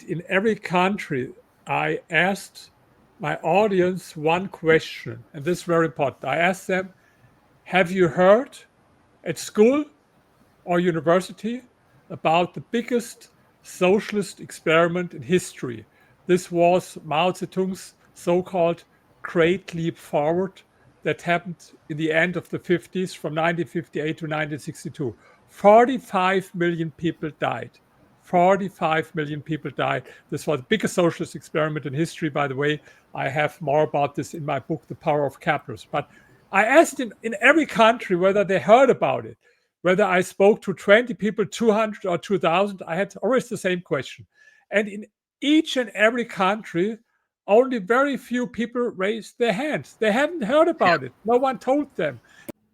in every country, I asked my audience one question, and this is very important. I asked them, have you heard at school or university about the biggest socialist experiment in history? This was Mao Zedong's so-called Great Leap Forward that happened in the end of the 50s from 1958 to 1962. 45 million people died. 45 million people died. This was the biggest socialist experiment in history. By the way, I have more about this in my book, The Power of Capitalism. But I asked in every country whether they heard about it, whether I spoke to 20 people, 200 or 2,000. I had always the same question. And in each and every country, only very few people raised their hands. They hadn't heard about it. No one told them.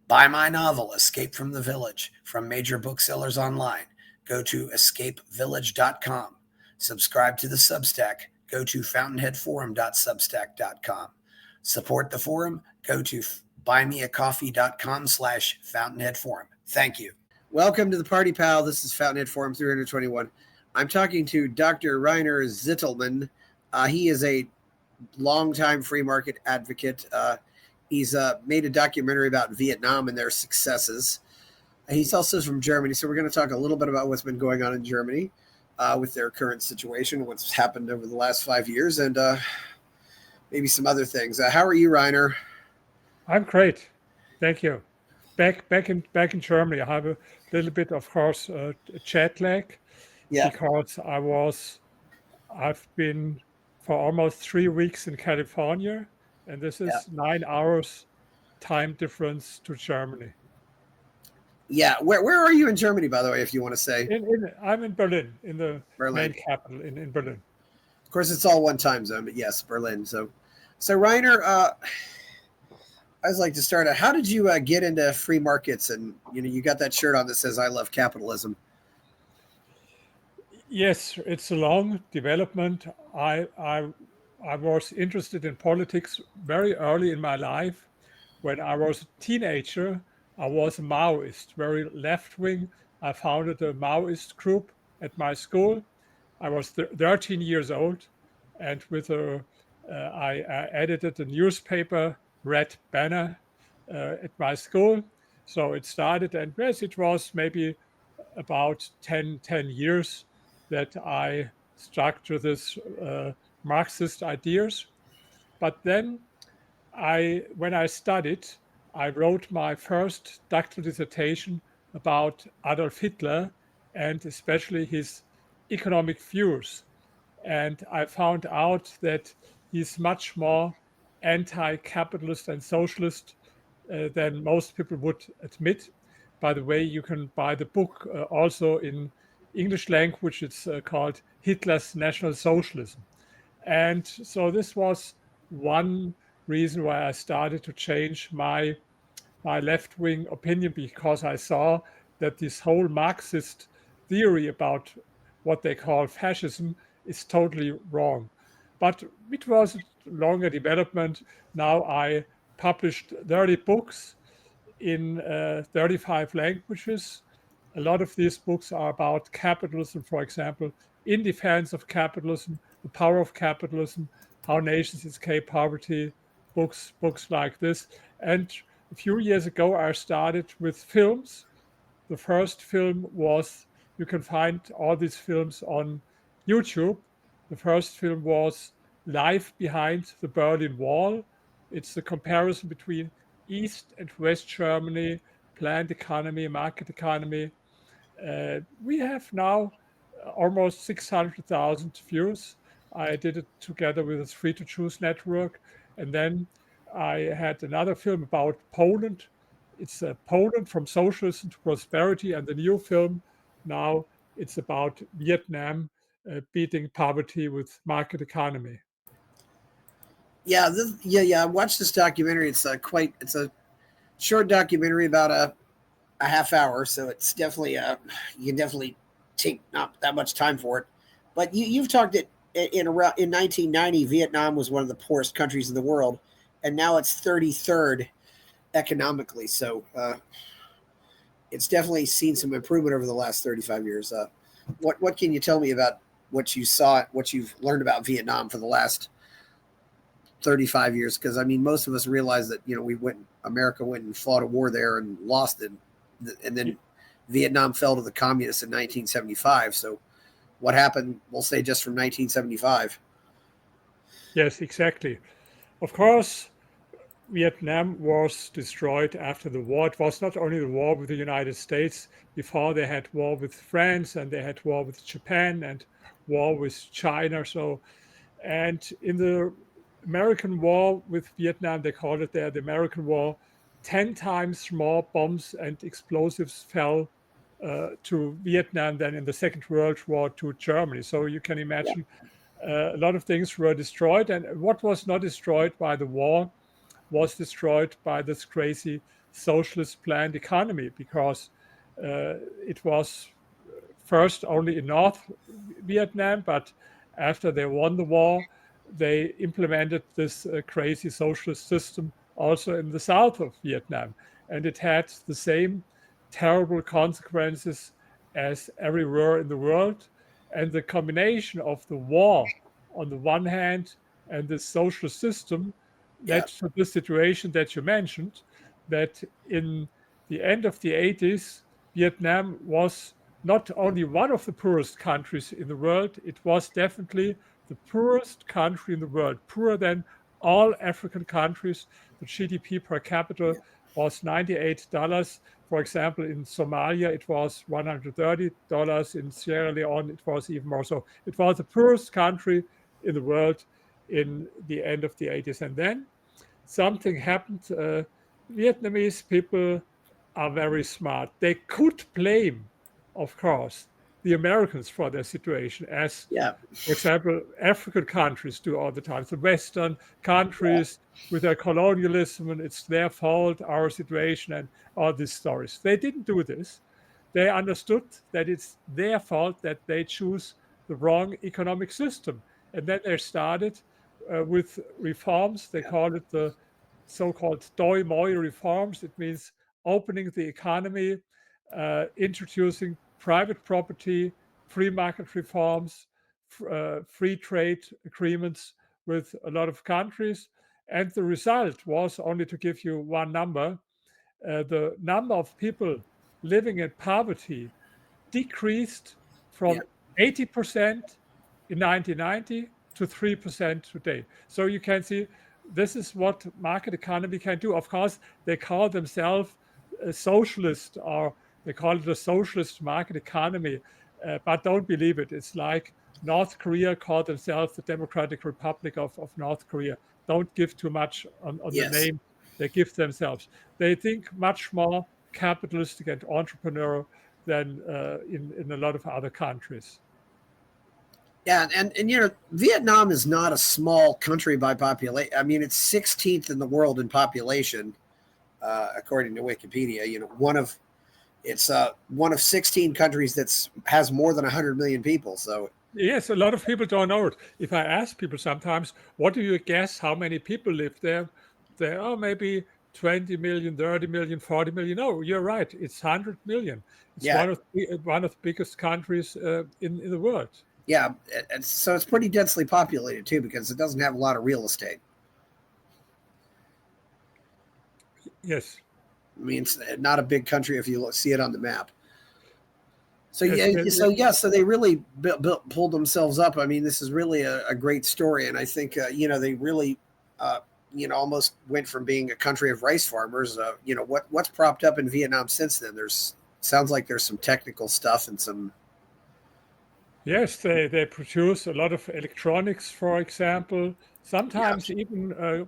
Buy my novel, Escape from the Village, from major booksellers online. Go to escapevillage.com. Subscribe to the Substack. Go to fountainheadforum.substack.com. Support the forum. Go to buymeacoffee.com/fountainheadforum. Thank you. Welcome to the Party Pal. This is Fountainhead Forum 321. I'm talking to Dr. Rainer Zitelmann. He is a longtime free market advocate. He's made a documentary about Vietnam and their successes. He's also from Germany, so we're going to talk a little bit about what's been going on in Germany with their current situation, what's happened over the last 5 years, and maybe some other things. How are you, Rainer? I'm great. Thank you. Back in Germany, I have a little bit, of course, jet lag because I've been for almost 3 weeks in California, and this is 9 hours time difference to Germany. Yeah, where are you in Germany, by the way, if you want to say? I'm in Berlin, in the main capital in Berlin. Of course, it's all one time zone, but yes, Berlin. So Rainer, I always like to start out. How did you get into free markets? And you got that shirt on that says "I love capitalism." Yes, it's a long development. I was interested in politics very early in my life. When I was a teenager, I was a Maoist, very left-wing. I founded a Maoist group at my school. I was 13 years old, and I edited a newspaper, Red Banner, at my school. So it started, and yes, it was maybe about 10 years that I stuck to this Marxist ideas. But then when I studied, I wrote my first doctoral dissertation about Adolf Hitler and especially his economic views. And I found out that he's much more anti-capitalist and socialist than most people would admit. By the way, you can buy the book also in English language. It's called Hitler's National Socialism. And so this was one reason why I started to change my left-wing opinion, because I saw that this whole Marxist theory about what they call fascism is totally wrong. But it was a longer development. Now I published 30 books in 35 languages. A lot of these books are about capitalism, for example, In Defense of Capitalism, The Power of Capitalism, How Nations Escape Poverty, books like this. And a few years ago, I started with films. The first film was, you can find all these films on YouTube. The first film was Life Behind the Berlin Wall. It's the comparison between East and West Germany, planned economy, market economy. We have now almost 600,000 views. I did it together with a Free to Choose network. And then I had another film about Poland. It's Poland from socialism to prosperity. And the new film now, it's about Vietnam beating poverty with market economy. Yeah, I watched this documentary. It's a short documentary, about a half hour, so it's definitely you can definitely take not that much time for it. But you've talked it in 1990, Vietnam was one of the poorest countries in the world, and now it's 33rd economically. So it's definitely seen some improvement over the last 35 years. What can you tell me about what you've learned about Vietnam for the last 35 years? Because I mean, most of us realize that America went and fought a war there and lost it, and then Vietnam fell to the communists in 1975. So, what happened? We'll say just from 1975. Yes, exactly. Of course, Vietnam was destroyed after the war. It was not only the war with the United States. Before they had war with France, and they had war with Japan, and war with China. So, and in the American war with Vietnam, they called it there the American War, 10 times more bombs and explosives fell to Vietnam than in the Second World War to Germany. So you can imagine a lot of things were destroyed. And what was not destroyed by the war was destroyed by this crazy socialist planned economy, because it was first only in North Vietnam, but after they won the war, they implemented this crazy socialist system also in the south of Vietnam. And it had the same terrible consequences as everywhere in the world. And the combination of the war on the one hand and the social system led to the situation that you mentioned, that in the end of the 80s, Vietnam was not only one of the poorest countries in the world, it was definitely the poorest country in the world, poorer than all African countries. The GDP per capita was $98. For example, in Somalia, it was $130. In Sierra Leone, it was even more. So it was the poorest country in the world in the end of the 80s. And then something happened. Vietnamese people are very smart. They could blame, of course, the Americans for their situation, as, for example, African countries do all the time. The Western countries with their colonialism, and it's their fault, our situation, and all these stories. They didn't do this. They understood that it's their fault that they choose the wrong economic system. And then they started with reforms. They call it the so-called Doi Moi reforms. It means opening the economy, introducing private property, free market reforms, free trade agreements with a lot of countries. And the result was, only to give you one number, the number of people living in poverty decreased from 80% in 1990 to 3% today. So you can see this is what market economy can do. Of course, they call themselves a socialist, or they call it a socialist market economy, but don't believe it. It's like North Korea called themselves the Democratic Republic of North Korea. Don't give too much on the name they give themselves. They think much more capitalistic and entrepreneurial than in a lot of other countries. Yeah, and Vietnam is not a small country by population. I mean, it's 16th in the world in population, according to Wikipedia. It's one of 16 countries that has more than 100 million people. So yes, a lot of people don't know it. If I ask people sometimes, what do you guess how many people live there? There are maybe 20 million, 30 million, 40 million. No, you're right. It's 100 million. It's one of the biggest countries in the world. Yeah, and so it's pretty densely populated too, because it doesn't have a lot of real estate. Yes. I mean, it's not a big country if you see it on the map. So so they really pulled themselves up. I mean, this is really a great story, and I think they really almost went from being a country of rice farmers. What's propped up in Vietnam since then? Sounds like there's some technical stuff and some. Yes, they produce a lot of electronics, for example. Sometimes even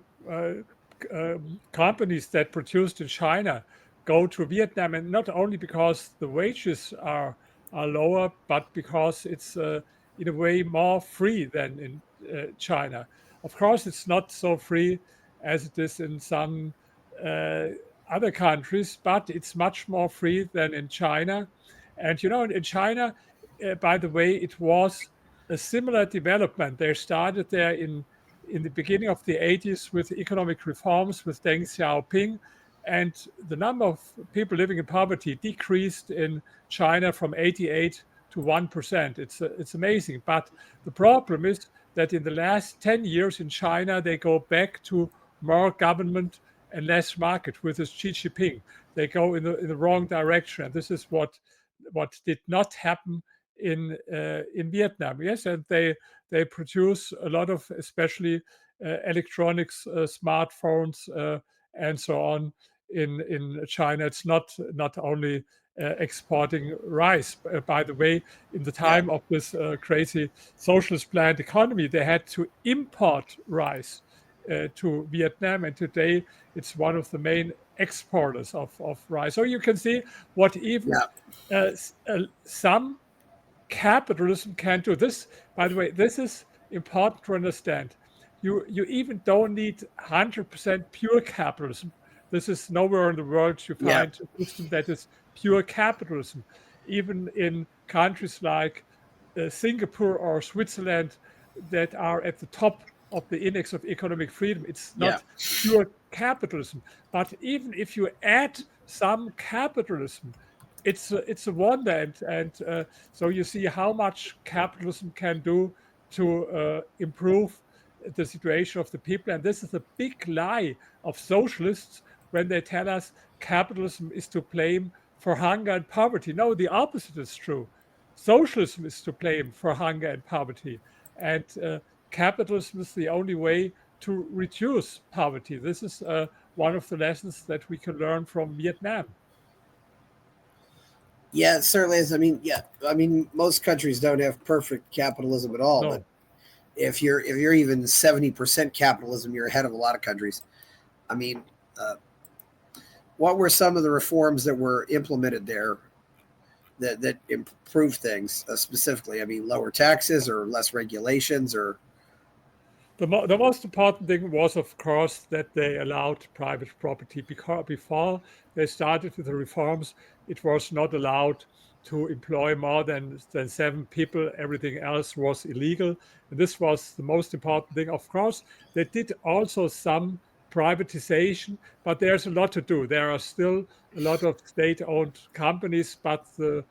companies that produced in China go to Vietnam, and not only because the wages are lower, but because it's in a way more free than in China. Of course, it's not so free as it is in some other countries, but it's much more free than in China. And in China, by the way, it was a similar development. They started there in the beginning of the 80s with economic reforms with Deng Xiaoping, and the number of people living in poverty decreased in China from 88 to 1%. It's amazing. But the problem is that in the last 10 years in China, they go back to more government and less market with this Xi Jinping. They go in the wrong direction. And this is what did not happen in Vietnam. Yes, and they produce a lot of, especially electronics, smartphones, and so on in China. It's not only exporting rice. By the way, in the time of this crazy socialist planned economy, they had to import rice to Vietnam, and today it's one of the main exporters of rice. So you can see what even some capitalism can do. This, by the way, this is important to understand. You even don't need 100% pure capitalism. This is nowhere in the world you find a system that is pure capitalism. Even in countries like Singapore or Switzerland that are at the top of the index of economic freedom, it's not pure capitalism. But even if you add some capitalism, it's a wonder, and so you see how much capitalism can do to improve the situation of the people. And this is a big lie of socialists when they tell us capitalism is to blame for hunger and poverty. No, the opposite is true. Socialism is to blame for hunger and poverty, and capitalism is the only way to reduce poverty. This is one of the lessons that we can learn from Vietnam. Yeah, it certainly is. I mean, most countries don't have perfect capitalism at all. No. But if you're even 70% capitalism, you're ahead of a lot of countries. I mean, what were some of the reforms that were implemented there that improved things specifically? I mean, lower taxes or less regulations, or the most important thing was, of course, that they allowed private property. Because before they started with the reforms, it was not allowed to employ more than 7 people. Everything else was illegal. And this was the most important thing. Of course, they did also some privatization, but there's a lot to do. There are still a lot of state-owned companies, but the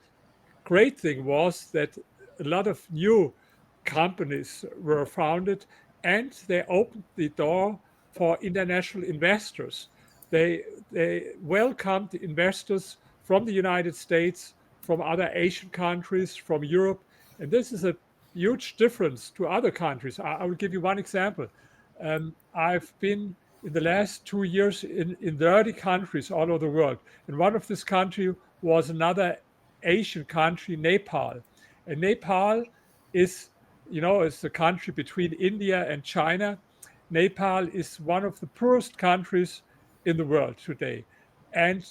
great thing was that a lot of new companies were founded, and they opened the door for international investors. They welcomed investors from the United States, from other Asian countries, from Europe, and this is a huge difference to other countries. I will give you one example. I've been in the last 2 years in 30 countries all over the world, and one of this country was another Asian country, Nepal. And Nepal is, it's the country between India and China. Nepal is one of the poorest countries in the world today. And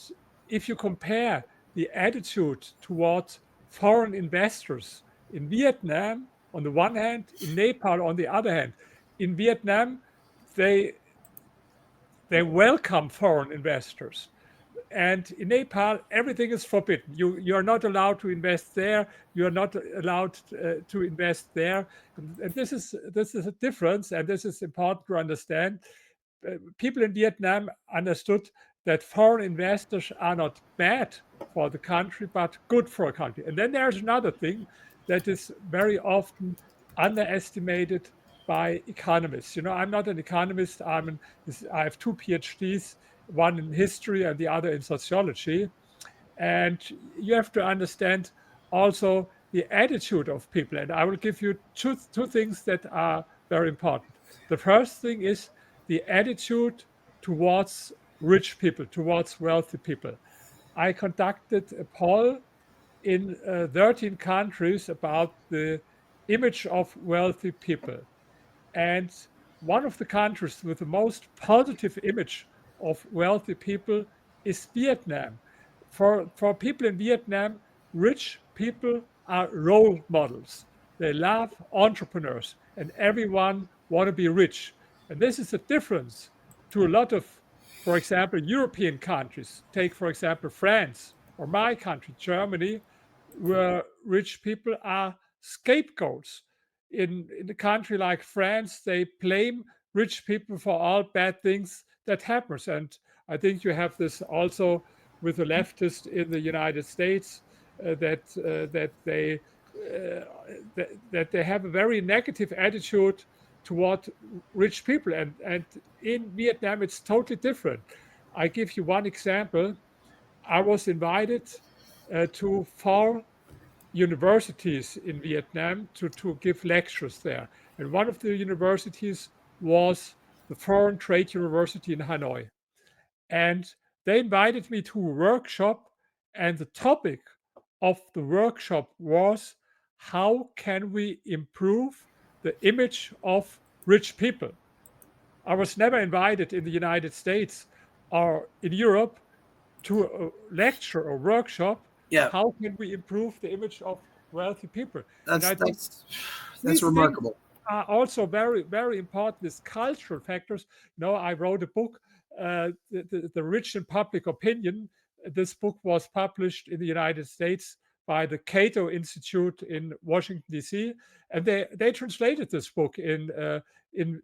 if you compare the attitude towards foreign investors in Vietnam on the one hand, in Nepal on the other hand, in Vietnam, they welcome foreign investors. And in Nepal, everything is forbidden. You are not allowed to invest there. You are not allowed to invest there. And this is a difference, and this is important to understand. People in Vietnam understood that foreign investors are not bad for the country, but good for a country. And then there's another thing that is very often underestimated by economists. I'm not an economist. I have 2 PhDs, one in history and the other in sociology. And you have to understand also the attitude of people. And I will give you two things that are very important. The first thing is the attitude towards rich people, towards wealthy people. I conducted a poll in 13 countries about the image of wealthy people. And one of the countries with the most positive image of wealthy people is Vietnam. For people in Vietnam, rich people are role models. They love entrepreneurs, and everyone want to be rich. And this is a difference to a lot of, for example, European countries. Take, for example, France or my country, Germany, where rich people are scapegoats. In a country like France, they blame rich people for all bad things that happens. And I think you have this also with the leftists in the United States, that they that they have a very negative attitude toward rich people. And in Vietnam, it's totally different. I give you one example. I was invited to 4 universities in Vietnam to give lectures there. And one of the universities was the Foreign Trade University in Hanoi. And they invited me to a workshop, and the topic of the workshop was, how can we improve the image of rich people? I was never invited in the United States or in Europe to a lecture or workshop. Yeah, How can we improve the image of wealthy people? And that's I think that's these things remarkable. are also very, very important. These cultural factors. I wrote a book, the Rich and Public Opinion. This book was published in the United States by the Cato Institute in Washington D.C., and they translated this book in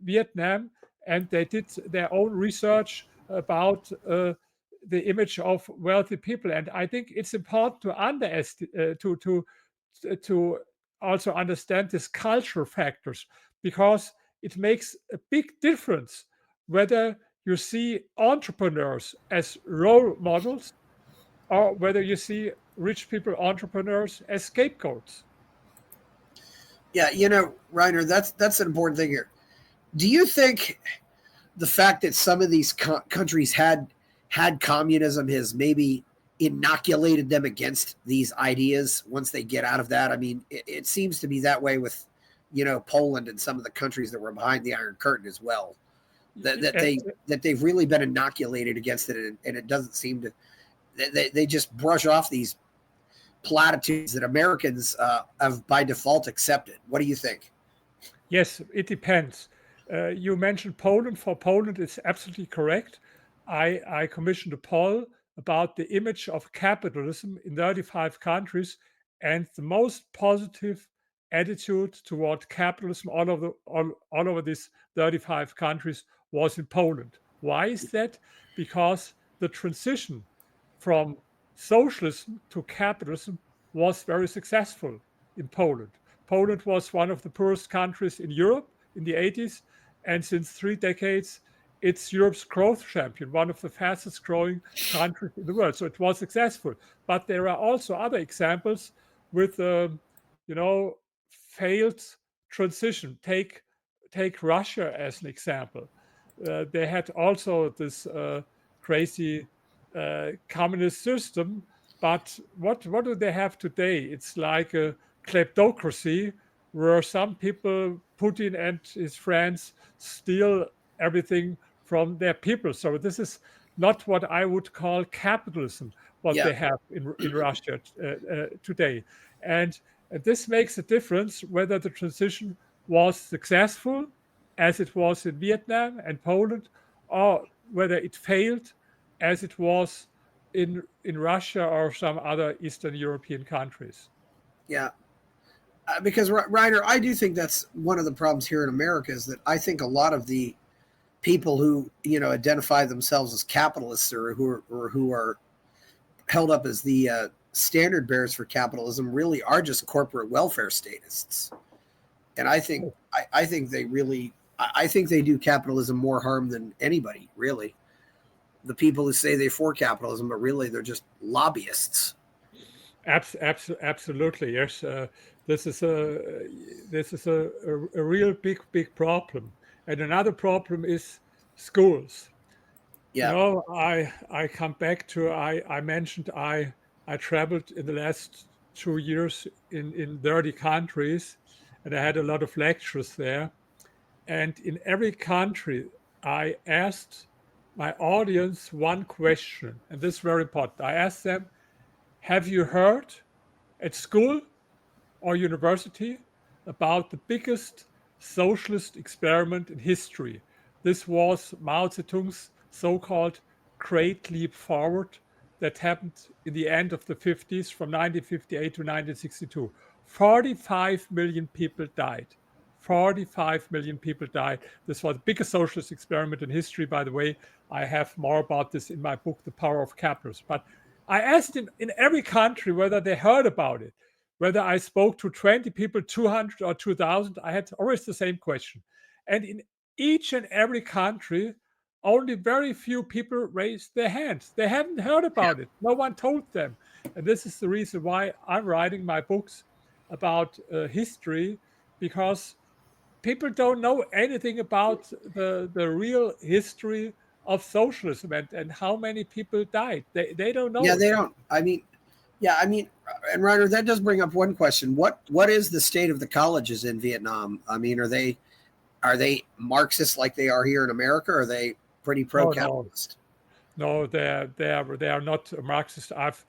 Vietnam, and they did their own research about the image of wealthy people. And I think it's important to also understand these cultural factors, because it makes a big difference whether you see entrepreneurs as role models or whether you see rich people entrepreneurs as scapegoats. Yeah, Reiner, that's an important thing here. Do you think the fact that some of these countries had communism has maybe inoculated them against these ideas once they get out of that? I mean, it seems to be that way with, Poland and some of the countries that were behind the Iron Curtain as well. That they've really been inoculated against it, and it doesn't seem to. They just brush off these platitudes that Americans have by default accepted. What do you think? Yes, it depends. You mentioned Poland. For Poland, it's absolutely correct. I commissioned a poll about the image of capitalism in 35 countries, and the most positive attitude toward capitalism all over these 35 countries was in Poland. Why is that? Because the transition from socialism to capitalism was very successful in Poland. Poland was one of the poorest countries in Europe in the 80s, and since 3 decades, it's Europe's growth champion, one of the fastest growing countries in the world. So it was successful. But there are also other examples with, failed transition. Take Russia as an example. They had also this crazy communist system, but what do they have today? It's like a kleptocracy where some people, Putin and his friends, steal everything from their people. So this is not what I would call capitalism, what Yeah, they have in Russia today. And this makes a difference whether the transition was successful, as it was in Vietnam and Poland, or whether it failed, as it was in Russia or some other Eastern European countries. yeah. Because Reiner, I do think that's one of the problems here in America is that I think a lot of the people who identify themselves as capitalists or who are held up as the standard bearers for capitalism really are just corporate welfare statists. And I think I think they do capitalism more harm than anybody, really. The people who say they're for capitalism, but really they're just lobbyists. Absolutely, yes. This is a real big problem. And another problem is schools. Yeah, I come back to, I mentioned I traveled in the last 2 years in 30 countries, and I had a lot of lectures there. And in every country, I asked my audience one question, and this is very important. I asked them, have you heard at school or university about the biggest socialist experiment in history? This was Mao Zedong's so-called Great Leap Forward that happened in the end of the 50s from 1958 to 1962. 45 million people died. 45 million people died. This was the biggest socialist experiment in history. By the way, I have more about this in my book, The Power of Capitalism. But I asked in every country whether they heard about it, whether I spoke to 20 people, 200 or 2000, I had always the same question. And in each and every country, only very few people raised their hands. They hadn't heard about it. No one told them. And this is the reason why I'm writing my books about history, because people don't know anything about the real history of socialism and how many people died. They don't know Yeah, it. they don't. I mean, and Ryder, that does bring up one question. What is the state of the colleges in Vietnam? I mean, are they Marxist like they are here in America? Or are they pretty Oh no, pro-capitalist? no, they are not Marxist. I've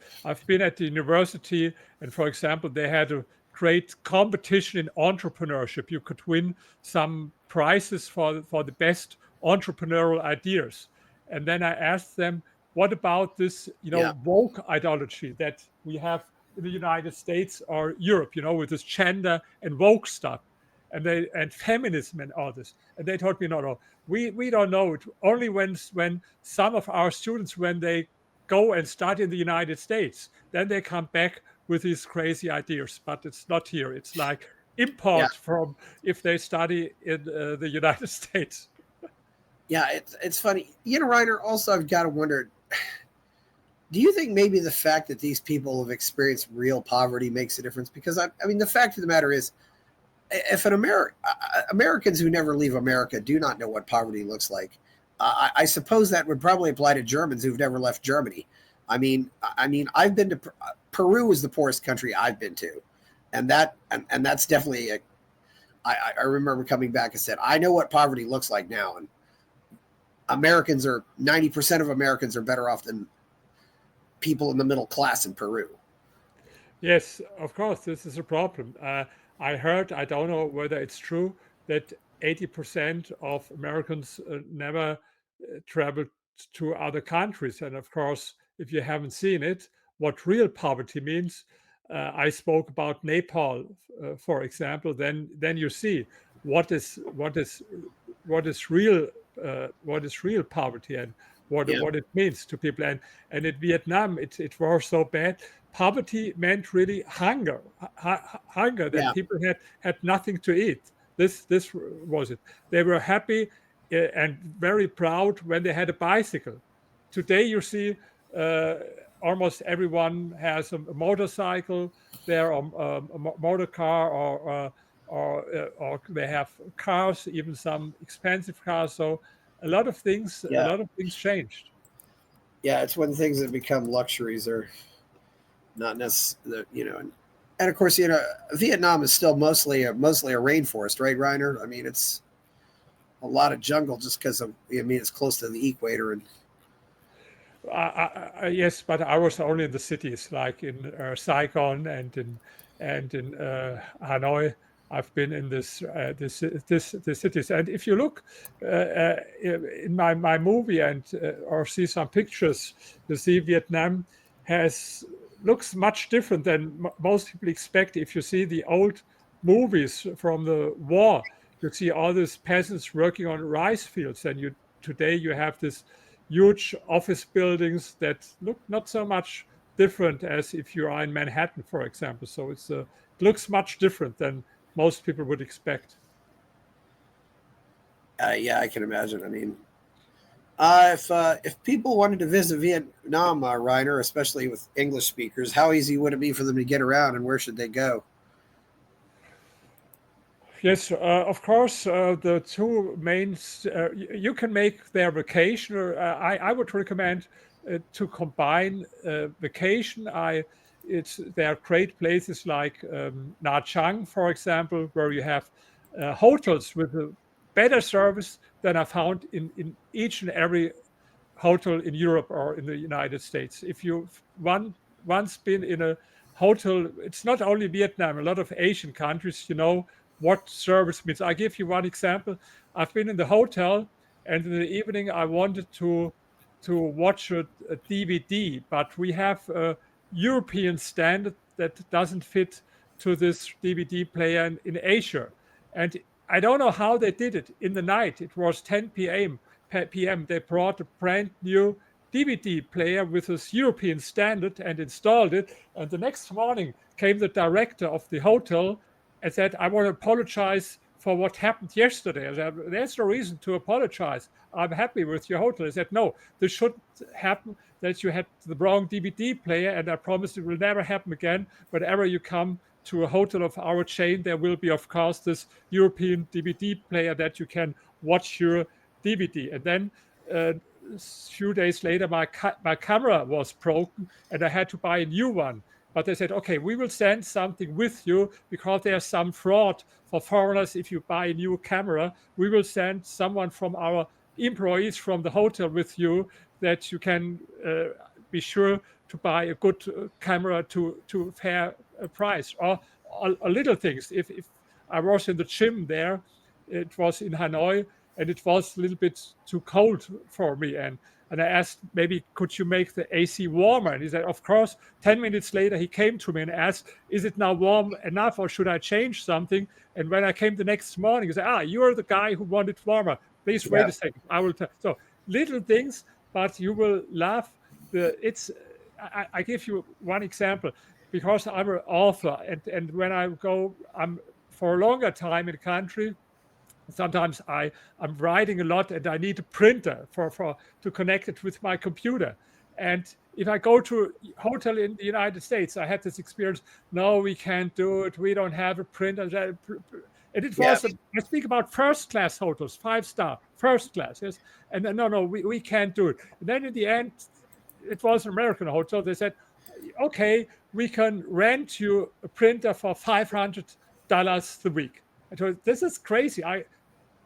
been at the university, and for example, they had a great competition in entrepreneurship. You could win some prizes for the best entrepreneurial ideas. And then I asked them, what about this, Yeah, woke ideology that we have in the United States or Europe, with this gender and woke stuff, and feminism and all this. And they told me, no, we don't know it. Only when some of our students, when they go and study in the United States, then they come back with these crazy ideas. But it's not here. It's like yeah, import from if they study in the United States. yeah. It's funny, Ryder. Also, I've got to wonder. Do you think maybe the fact that these people have experienced real poverty makes a difference? Because I mean, the fact of the matter is, if Americans who never leave America do not know what poverty looks like, I suppose that would probably apply to Germans who've never left Germany. I mean, I've been to Peru is the poorest country I've been to, and that's definitely I remember coming back and said, I know what poverty looks like now, and 90% of Americans are better off than people in the middle class in Peru. Yes, of course, this is a problem. I heard, I don't know whether it's true, that 80% of Americans never traveled to other countries. And of course, if you haven't seen it, what real poverty means, I spoke about Nepal, for example. Then you see what is real poverty and Yeah, what it means to people. And in Vietnam, it was so bad. Poverty meant really hunger, hunger that yeah, people had nothing to eat. This was it. They were happy and very proud when they had a bicycle. Today, you see, almost everyone has a motorcycle, there a motor car, or they have cars, even some expensive cars. So a yeah, lot of things changed. yeah. It's when things that become luxuries are not necessarily, and of course, Vietnam is still mostly a rainforest, right, Reiner? I mean, it's a lot of jungle just because of, it's close to the equator, and Yes, but I was only in the cities, like in Saigon and in Hanoi. I've been in this cities, and if you look in my movie and or see some pictures, you see Vietnam has looks much different than most people expect. If you see the old movies from the war, you see all these peasants working on rice fields, and today you have this huge office buildings that look not so much different as if you are in Manhattan, for example. So it looks much different than most people would expect. yeah, I can imagine. I mean, if people wanted to visit Vietnam, Reiner, especially with English speakers, how easy would it be for them to get around, and where should they go? Yes, of course, the two main, you can make their vacation, or I would recommend to combine vacation. There are great places like Nha Trang, for example, where you have hotels with a better service than I found in each and every hotel in Europe or in the United States. If you've once been in a hotel, it's not only Vietnam, a lot of Asian countries, you know what service means. I give you one example. I've been in the hotel, and in the evening I wanted to watch a DVD, but we have a European standard that doesn't fit to this DVD player in Asia. And I don't know how they did it. In the night, it was 10 p.m. They brought a brand new DVD player with this European standard and installed it. And the next morning came the director of the hotel and said, I want to apologize for what happened yesterday. I said, there's no reason to apologize. I'm happy with your hotel. He said, no, this shouldn't happen, that you had the wrong DVD player, and I promise it will never happen again. Whenever you come to a hotel of our chain, there will be, of course, this European DVD player that you can watch your DVD. And then a few days later, my camera was broken and I had to buy a new one. But they said, okay, we will send something with you because there's some fraud for foreigners. If you buy a new camera, we will send someone from our employees from the hotel with you that you can be sure to buy a good camera to fair price. Or little things. If I was in the gym there, it was in Hanoi, and it was a little bit too cold for me. And I asked, maybe could you make the AC warmer? And he said, of course. 10 minutes later, he came to me and asked, is it now warm enough or should I change something? And when I came the next morning, he said, you're the guy who wanted warmer. Please wait a second. I will tell. So little things, but you will laugh. I give you one example because I'm an author. And when I'm for a longer time in the country, sometimes I'm writing a lot and I need a printer to connect it with my computer. And if I go to a hotel in the United States, I had this experience. No, we can't do it. We don't have a printer. And it was, I speak about first class hotels, 5-star, first class. Yes. And then, no, we can't do it. And then in the end, it was an American hotel. They said, okay, we can rent you a printer for $500 a week. I told, this is crazy.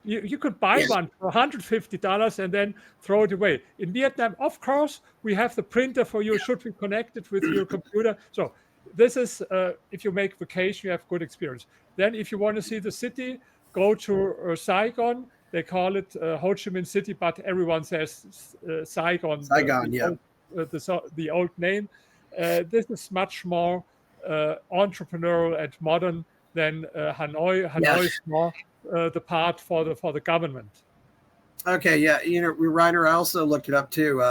You could buy one for $150 and then throw it away. In Vietnam, of course, we have the printer for you. It should be connected with your computer. So this is, if you make vacation, you have good experience. Then if you want to see the city, go to Saigon. They call it Ho Chi Minh City, but everyone says Saigon. Saigon, the old name. This is much more entrepreneurial and modern than Hanoi. Hanoi is more the part for the government. Okay, yeah, Reiner, I also looked it up too.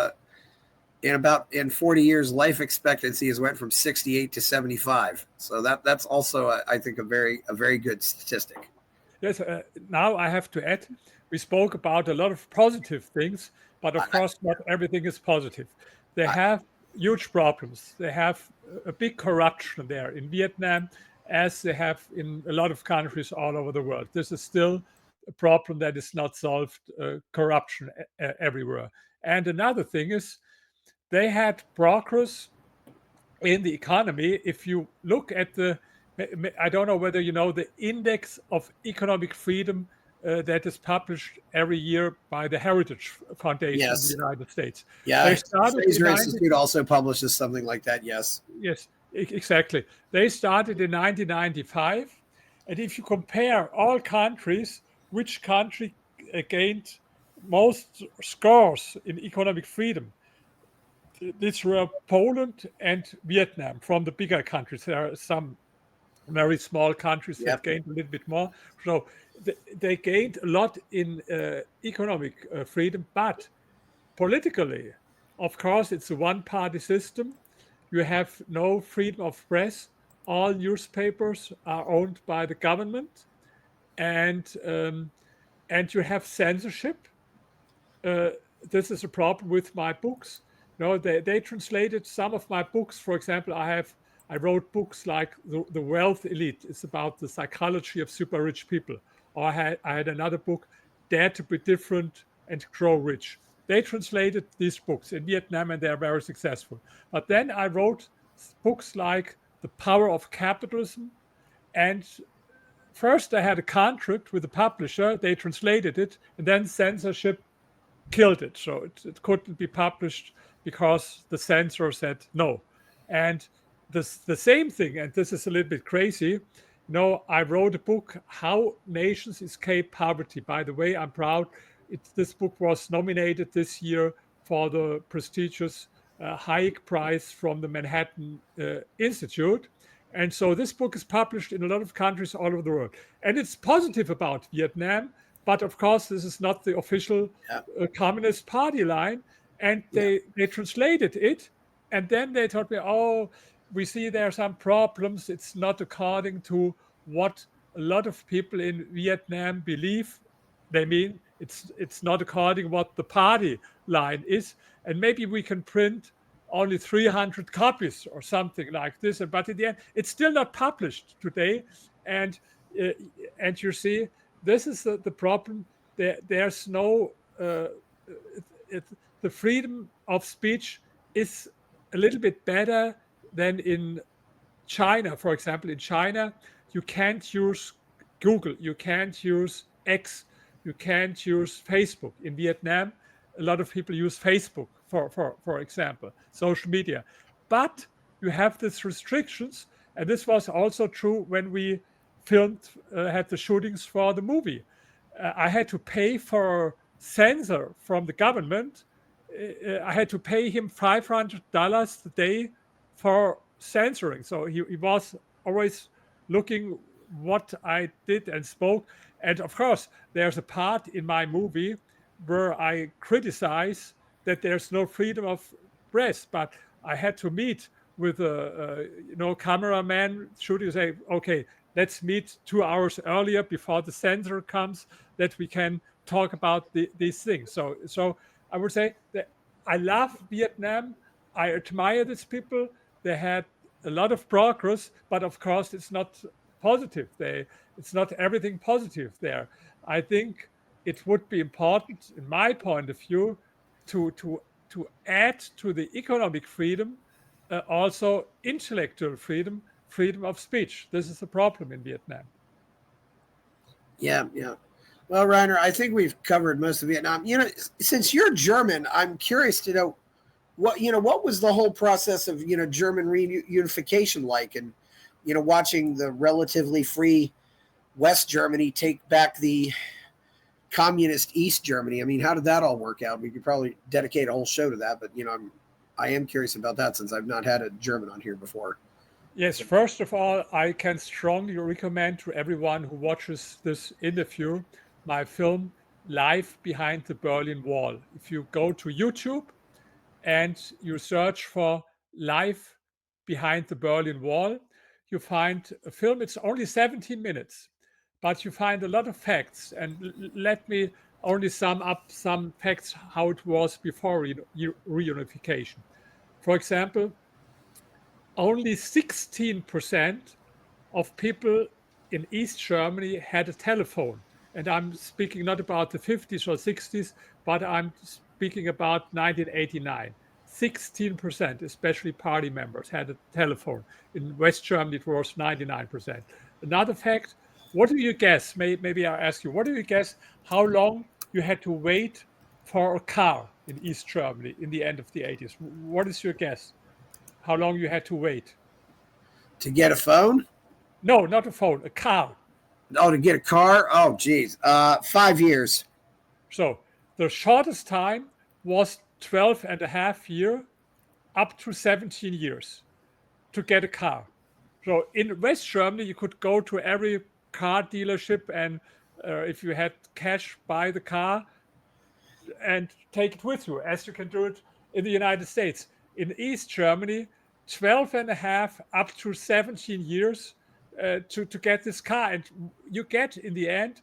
In 40 years, life expectancy has went from 68 to 75. So that's also, I think, a very good statistic. Yes. Now I have to add, we spoke about a lot of positive things, but of course not everything is positive. They have huge problems. They have a big corruption there in Vietnam, as they have in a lot of countries all over the world. This is still a problem that is not solved, corruption everywhere. And another thing is, they had progress in the economy. If you look at I don't know whether you know the Index of Economic Freedom that is published every year by the Heritage Foundation in the United States. Yeah, the Fraser Institute also publishes something like that, yes. Yes. Exactly. They started in 1995. And if you compare all countries, which country gained most scores in economic freedom? These were Poland and Vietnam from the bigger countries. There are some very small countries that gained a little bit more. So they gained a lot in economic freedom, but politically, of course, it's a one-party system. You have no freedom of press. All newspapers are owned by the government, and you have censorship. This is a problem with my books. They translated some of my books. For example, I wrote books like The Wealth Elite. It's about the psychology of super rich people. Or I had another book, Dare to Be Different and Grow Rich. They translated these books in Vietnam, and they are very successful. But then I wrote books like The Power of Capitalism. And first I had a contract with the publisher. They translated it, and then censorship killed it. So it couldn't be published because the censor said no. And the same thing, and this is a little bit crazy, I wrote a book, How Nations Escape Poverty. By the way, I'm proud. This book was nominated this year for the prestigious Hayek Prize from the Manhattan Institute. And so this book is published in a lot of countries all over the world. And it's positive about Vietnam, but of course, this is not the official Communist Party line. And they translated it. And then they told me, we see there are some problems. It's not according to what a lot of people in Vietnam believe. They mean it's not according what the party line is. And maybe we can print only 300 copies or something like this. But in the end, it's still not published today. And uh, and you see, this is the problem. There's no it, the freedom of speech is a little bit better than in China. For example, in China, you can't use Google, you can't use X, you can't use Facebook. In Vietnam, a lot of people use Facebook, for example, social media. But you have these restrictions, and this was also true when we filmed, had the shootings for the movie. I had to pay for a censor from the government. I had to pay him $500 a day for censoring. So he was always looking what I did and spoke. And of course, there's a part in my movie where I criticize that there's no freedom of press, but I had to meet with a cameraman shooting, say, okay, let's meet 2 hours earlier before the censor comes, that we can talk about these things. So I would say that I love Vietnam. I admire these people. They had a lot of progress, but of course it's not positive. It's not everything positive there. I think it would be important, in my point of view, to add to the economic freedom also intellectual freedom, freedom of speech. This is the problem in Vietnam. Yeah, yeah. Well, Reiner, I think we've covered most of Vietnam. Since you're German, I'm curious to know what was the whole process of German reunification like, and watching the relatively free West Germany take back the communist East Germany. I mean, how did that all work out? We could probably dedicate a whole show to that, but I am curious about that since I've not had a German on here before. Yes, first of all, I can strongly recommend to everyone who watches this interview my film Life Behind the Berlin Wall. If you go to YouTube and you search for Life Behind the Berlin Wall, you find a film. It's only 17 minutes, but you find a lot of facts. And let me only sum up some facts how it was before reunification. For example, only 16% of people in East Germany had a telephone. And I'm speaking not about the 50s or 60s, but I'm speaking about 1989. 16%, especially party members, had a telephone. In West Germany, it was 99%. Another fact, what do you guess? Maybe I'll ask you, what do you guess how long you had to wait for a car in East Germany in the end of the 80s? What is your guess? How long you had to wait? To get a phone? No, not a phone, a car. Oh, to get a car? Oh, geez. 5 years. So the shortest time was 12 and a half years, up to 17 years to get a car. So in West Germany, you could go to every car dealership and if you had cash, buy the car and take it with you, as you can do it in the United States. In East Germany, 12 and a half up to 17 years to get this car. And you get, in the end,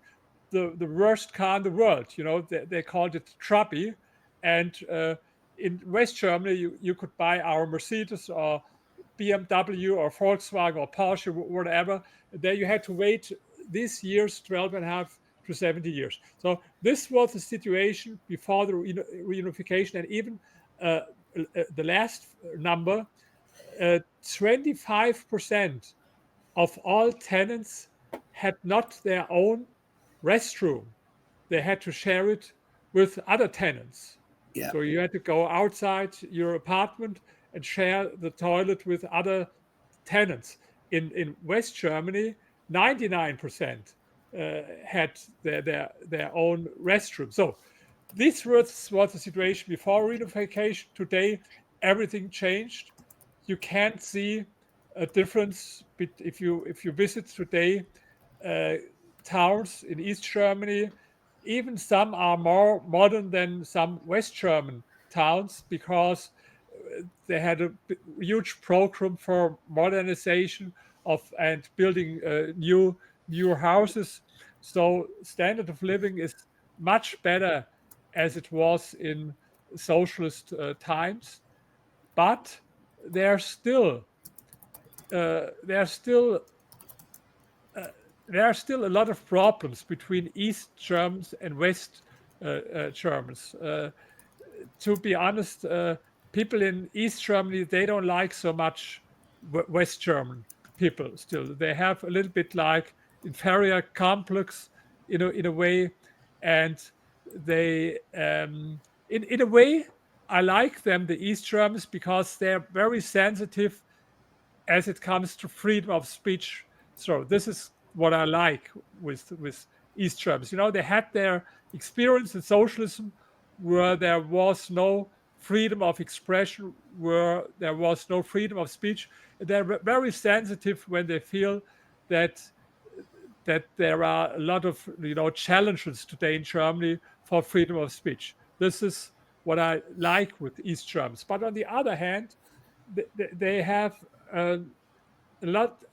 the worst car in the world. They called it Trabi. And in West Germany, you could buy our Mercedes or BMW or Volkswagen or Porsche, whatever. There you had to wait these years, 12 and a half to 70 years. So this was the situation before the reunification. And even the last number, 25% of all tenants had not their own restroom. They had to share it with other tenants. Yeah. So you had to go outside your apartment and share the toilet with other tenants. In West Germany, 99% had their own restroom. So this was the situation before reunification. Today, everything changed. You can't see a difference if you visit today towns in East Germany. Even some are more modern than some West German towns because they had a huge program for modernization and building new houses. So standard of living is much better as it was in socialist times, but there are still uh, there are still there are still a lot of problems between East Germans and West Germans. To be honest, people in East Germany, they don't like so much West German people still. They have a little bit like inferior complex in a way, and they in a way I like them, the East Germans, because they're very sensitive as it comes to freedom of speech. So this is what I like with East Germans. They had their experience in socialism where there was no freedom of expression, where there was no freedom of speech. They're very sensitive when they feel that there are a lot of challenges today in Germany for freedom of speech. This is what I like with East Germans. But on the other hand, they have uh, a lot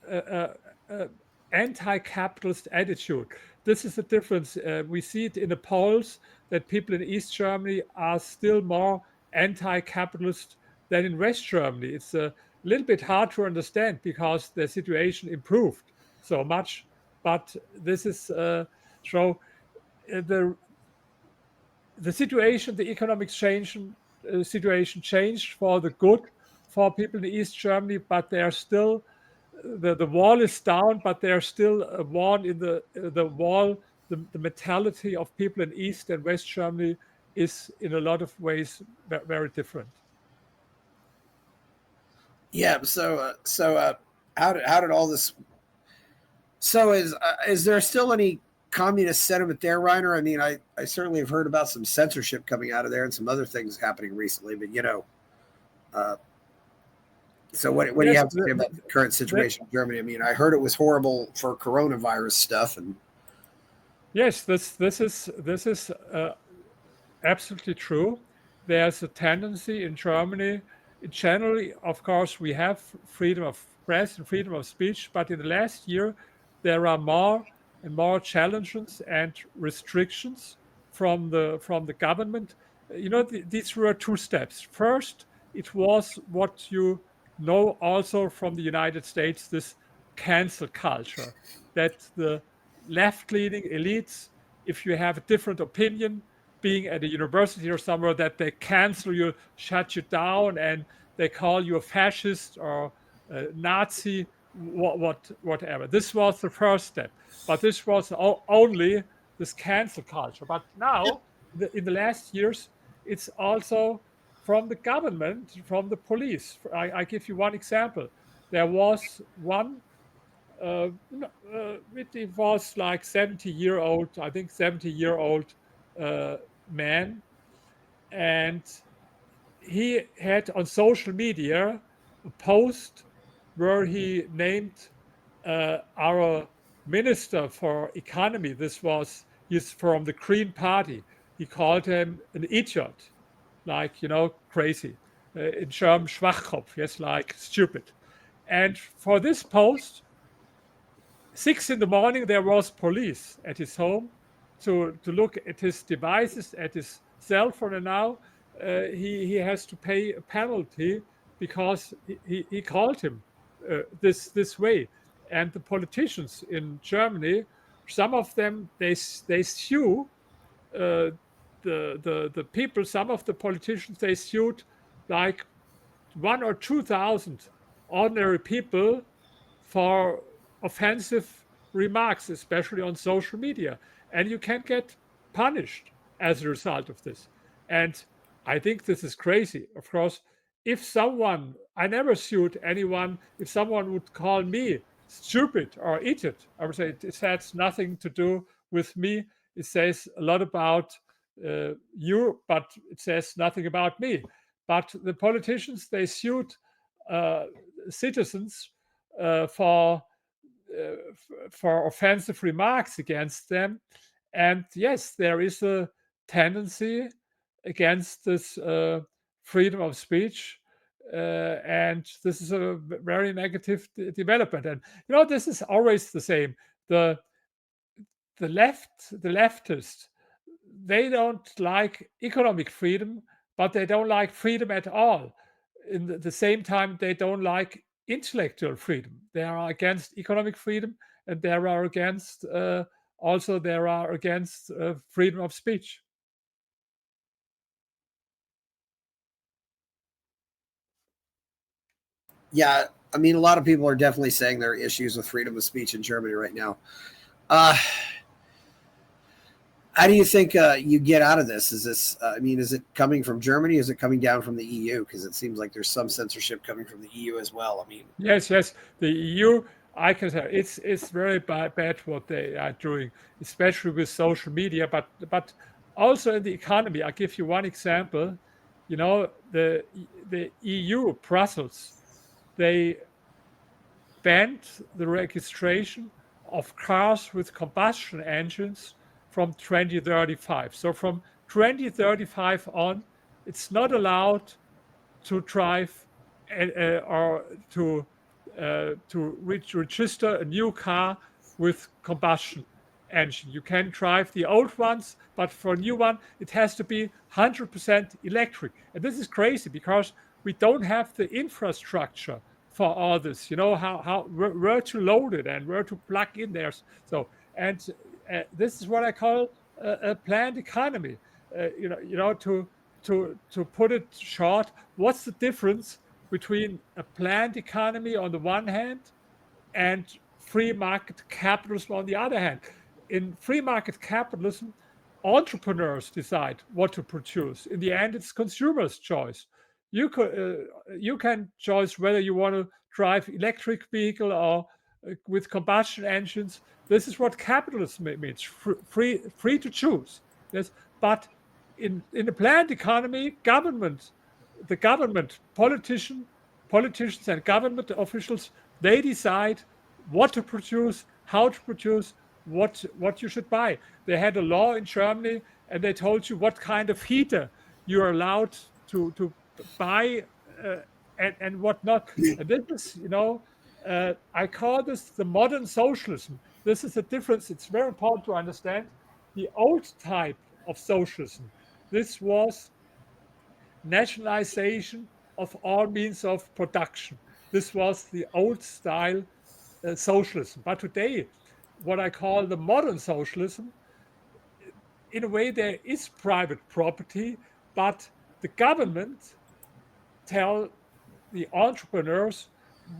anti-capitalist attitude. This is the difference. We see it in the polls that people in East Germany are still more anti-capitalist than in West Germany. It's a little bit hard to understand because the situation improved so much. But this is so the situation, the economic situation changed for the good for people in East Germany, but they are still the wall is down, but there's still a wall in the wall. The mentality of people in East and West Germany is in a lot of ways very different. Yeah. So how did all this? So is there still any communist sentiment there, Reiner? I mean, I certainly have heard about some censorship coming out of there and some other things happening recently, but uh, so what do you Yes, have to say about the current situation in Germany? I mean, I heard it was horrible for coronavirus stuff, and yes, this is absolutely true. There's a tendency in Germany. Generally, of course, we have freedom of press and freedom of speech, but in the last year, there are more and more challenges and restrictions from the government. These were two steps. First, it was what you know also from the United States, this cancel culture, that the left-leaning elites, if you have a different opinion, being at a university or somewhere, that they cancel you, shut you down, and they call you a fascist or a Nazi, whatever. This was the first step, but this was only this cancel culture. But now, in the last years, it's also from the government, from the police. I give you one example. There was one it was like 70-year-old, I think 70-year-old man, and he had on social media a post where he named our minister for economy. He's from the Green Party. He called him an idiot, like crazy. In German, Schwachkopf, yes, like stupid. And for this post, 6 in the morning, there was police at his home to look at his devices, at his cell phone, and now he has to pay a penalty because he called him this way. And the politicians in Germany, some of them they sue uh, the people. Some of the politicians, they sued like 1 or 2 thousand ordinary people for offensive remarks, especially on social media. And you can get punished as a result of this. And I think this is crazy. Of course, I never sued anyone, if someone would call me stupid or idiot, I would say it has nothing to do with me. It says a lot about you, but it says nothing about me. But the politicians, they sued uh, citizens for offensive remarks against them. And yes, there is a tendency against this freedom of speech. and this is a very negative development. And this is always the same. The leftists, they don't like economic freedom, but they don't like freedom at all. In the same time, they don't like intellectual freedom. They are against economic freedom, and they are against freedom of speech. Yeah, I mean, a lot of people are definitely saying there are issues with freedom of speech in Germany right now. How do you think you get out of this? Is this, is it coming from Germany? Is it coming down from the EU? Because it seems like there's some censorship coming from the EU as well. Yes, the EU, I can say it's very bad what they are doing, especially with social media, but also in the economy. I'll give you one example. The EU, Brussels, they banned the registration of cars with combustion engines from 2035. So from 2035 on, it's not allowed to drive or to register a new car with combustion engine. You can drive the old ones, but for a new one, it has to be 100% electric. And this is crazy because we don't have the infrastructure for all this. Where to load it and where to plug in there. So, and this is what I call a planned economy. To put it short, what's the difference between a planned economy on the one hand and free market capitalism on the other hand? In free market capitalism, entrepreneurs decide what to produce. In the end, it's consumers' choice. You can choose whether you want to drive electric vehicle or with combustion engines. This is what capitalism means: free to choose. Yes, but in a planned economy, the government, politicians and government officials, they decide what to produce, how to produce, what you should buy. They had a law in Germany, and they told you what kind of heater you're allowed to buy and what not. And this is, I call this the modern socialism. This is a difference. It's very important to understand the old type of socialism. This was nationalization of all means of production. This was the old style socialism. But today, what I call the modern socialism, in a way, there is private property, but the government tell the entrepreneurs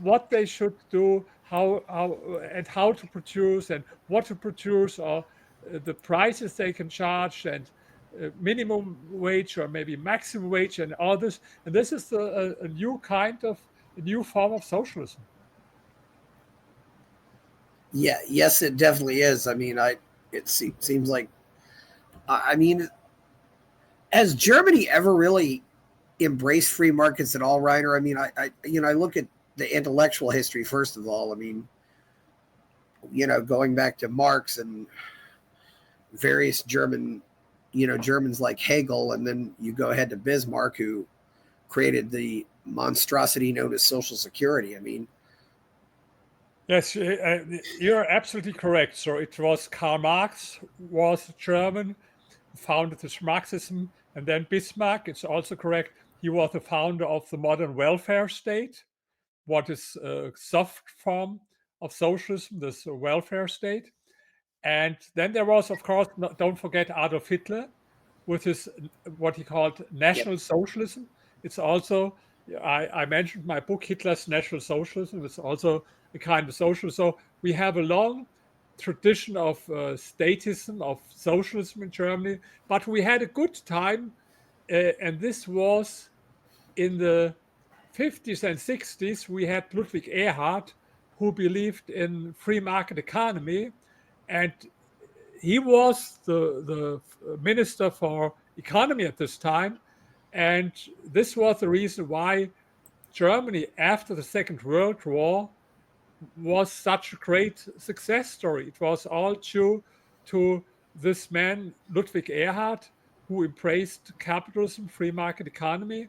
what they should do, how to produce and what to produce, or the prices they can charge, and minimum wage or maybe maximum wage and all this. And this is a new form of socialism. Yeah, yes, it definitely is. It seems like, has Germany ever really embraced free markets at all, Reiner? I look at the intellectual history first of all. Going back to Marx and various Germans like Hegel, and then you go ahead to Bismarck, who created the monstrosity known as Social Security. Yes, you're absolutely correct. So it was Karl Marx, was German, founded this Marxism, and then Bismarck, it's also correct, he was the founder of the modern welfare state, what is a soft form of socialism, this welfare state. And then there was, of course, don't forget Adolf Hitler with his what he called National Socialism. It's also, I mentioned my book, Hitler's National Socialism. It's also a kind of socialism. So we have a long tradition of statism, of socialism in Germany, but we had a good time. And this was in the 50s and 60s. We had Ludwig Erhard, who believed in free market economy, and he was the minister for economy at this time. And this was the reason why Germany, after the Second World War, was such a great success story. It was all due to this man, Ludwig Erhard, who embraced capitalism, free market economy.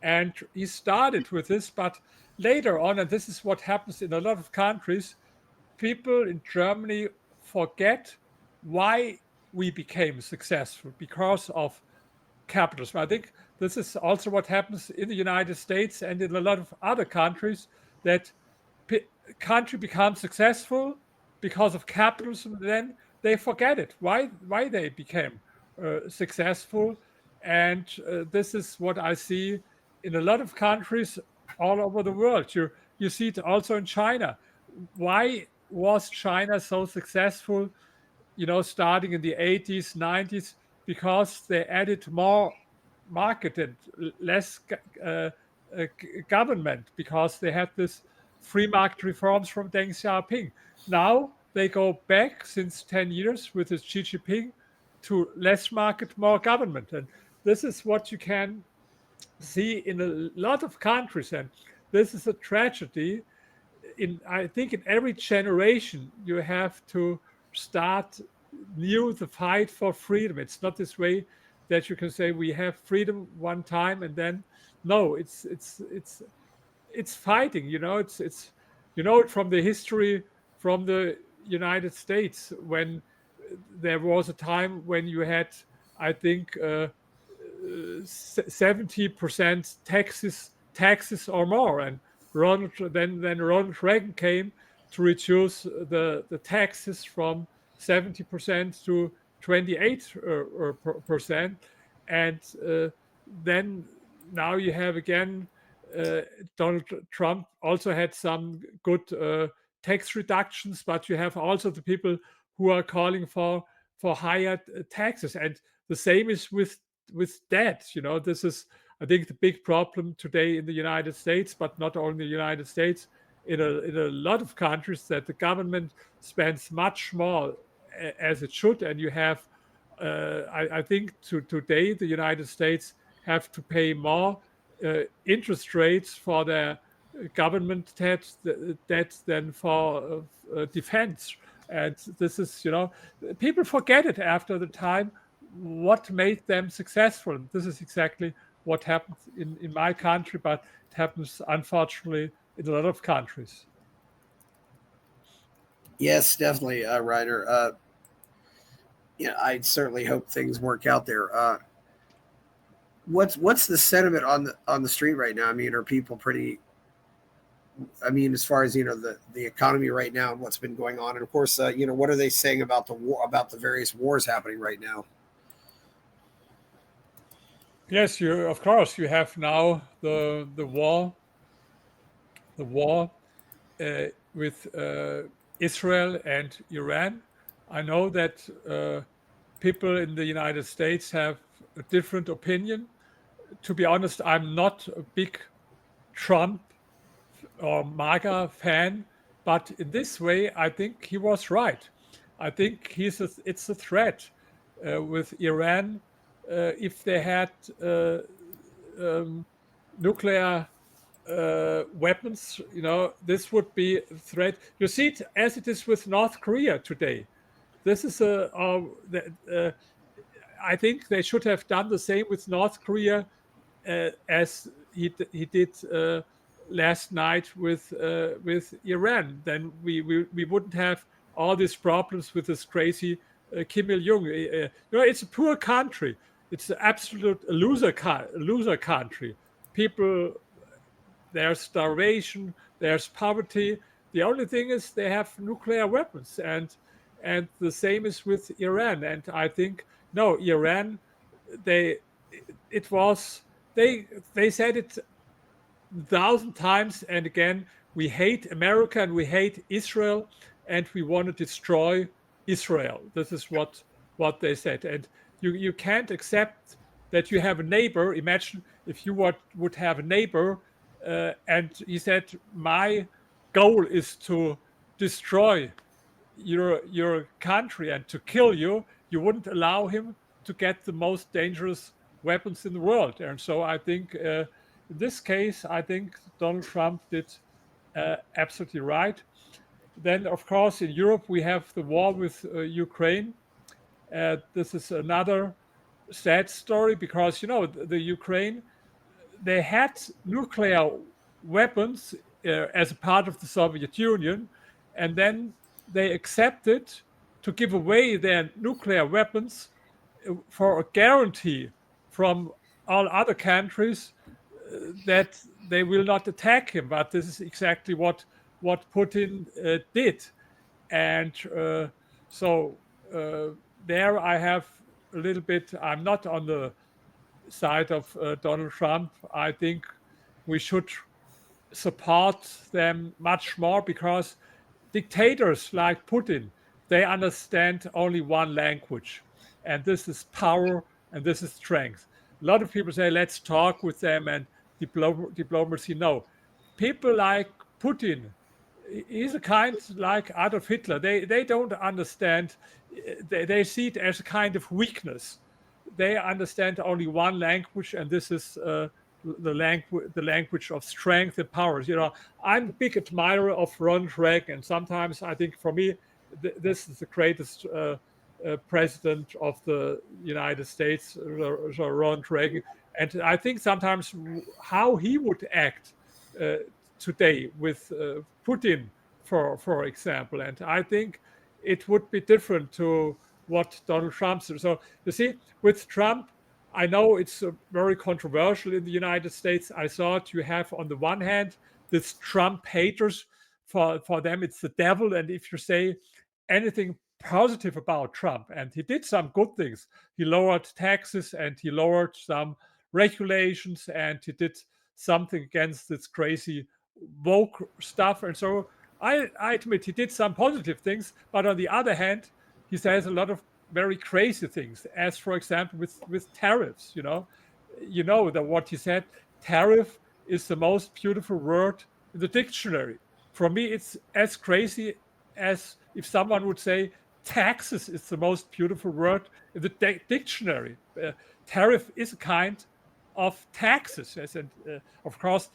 And he started with this, but later on, and this is what happens in a lot of countries, people in Germany forget why we became successful because of capitalism. I think this is also what happens in the United States and in a lot of other countries, that country becomes successful because of capitalism, then they forget it, why they became successful. And this is what I see in a lot of countries all over the world. You see it also in China. Why was China so successful, starting in the 80s, 90s? Because they added more market and less government, because they had this free market reforms from Deng Xiaoping. Now they go back since 10 years with this Xi Jinping to less market, more government. And this is what you can see in a lot of countries. And this is a tragedy. I think in every generation, you have to start new the fight for freedom. It's not this way that you can say we have freedom one time and then no. It's fighting. It's it from the history from the United States, when there was a time when you had, I think, 70% taxes or more. And then Ronald Reagan came to reduce the taxes from 70% to 28%. And then now you have again, Donald Trump also had some good tax reductions, but you have also the people who are calling for higher taxes. And the same is with debt. This is, I think, the big problem today in the United States, but not only in the United States, in a lot of countries, that the government spends much more as it should. And you have, I think, today the United States have to pay more interest rates for their government debt than for defense. And this is, people forget it after the time, what made them successful. And this is exactly what happened in my country, but it happens, unfortunately, in a lot of countries. Yes, definitely, Reiner. I certainly hope things work out there. What's the sentiment on the street right now? I mean, are people pretty? I mean, as far as the economy right now and what's been going on, and of course, what are they saying about the war, about the various wars happening right now? Yes, of course you have now the war with Israel and Iran. I know that people in the United States have a different opinion. To be honest, I'm not a big Trump or MAGA fan, but in this way, I think he was right. I think it's a threat with Iran. If they had nuclear weapons, this would be a threat. You see it as it is with North Korea today. This is I think they should have done the same with North Korea as he did last night with Iran. Then we wouldn't have all these problems with this crazy Kim Il Jong. It's a poor country. It's an absolute loser country. People, there's starvation, there's poverty. The only thing is they have nuclear weapons, and the same is with Iran. And I think no, Iran, they it was they said it 1,000 times and again. We hate America and we hate Israel, and we want to destroy Israel. This is what they said. And you can't accept that you have a neighbor. Imagine if you would have a neighbor and he said, my goal is to destroy your country and to kill you. You wouldn't allow him to get the most dangerous weapons in the world. And so I think in this case, I think Donald Trump did absolutely right. Then, of course, in Europe, we have the war with Ukraine. This is another sad story because, the Ukraine, they had nuclear weapons as a part of the Soviet Union, and then they accepted to give away their nuclear weapons for a guarantee from all other countries that they will not attack him. But this is exactly what Putin did, and so there I have a little bit. I'm not on the side of Donald Trump. I think we should support them much more because dictators like Putin, they understand only one language, and this is power and this is strength. A lot of people say, let's talk with them and diplomacy. No, people like Putin, he's a kind like Adolf Hitler. They don't understand. They see it as a kind of weakness. They understand only one language, and this is the language of strength and powers. I'm a big admirer of Ronald Reagan, and sometimes I think for me this is the greatest president of the United States, Ronald Reagan. And I think sometimes how he would act today with Putin, for example, and I think it would be different to what Donald Trump said. So you see, with Trump, I know it's very controversial in the United States. I thought you have on the one hand this Trump haters. For them it's the devil, and if you say anything positive about Trump, and he did some good things, he lowered taxes and he lowered some regulations and he did something against this crazy woke stuff, and so I admit he did some positive things, but on the other hand he says a lot of very crazy things, as for example with tariffs. That what he said, tariff is the most beautiful word in the dictionary. For me it's as crazy as if someone would say taxes is the most beautiful word in the dictionary. Tariff is a kind of taxes, yes, and of course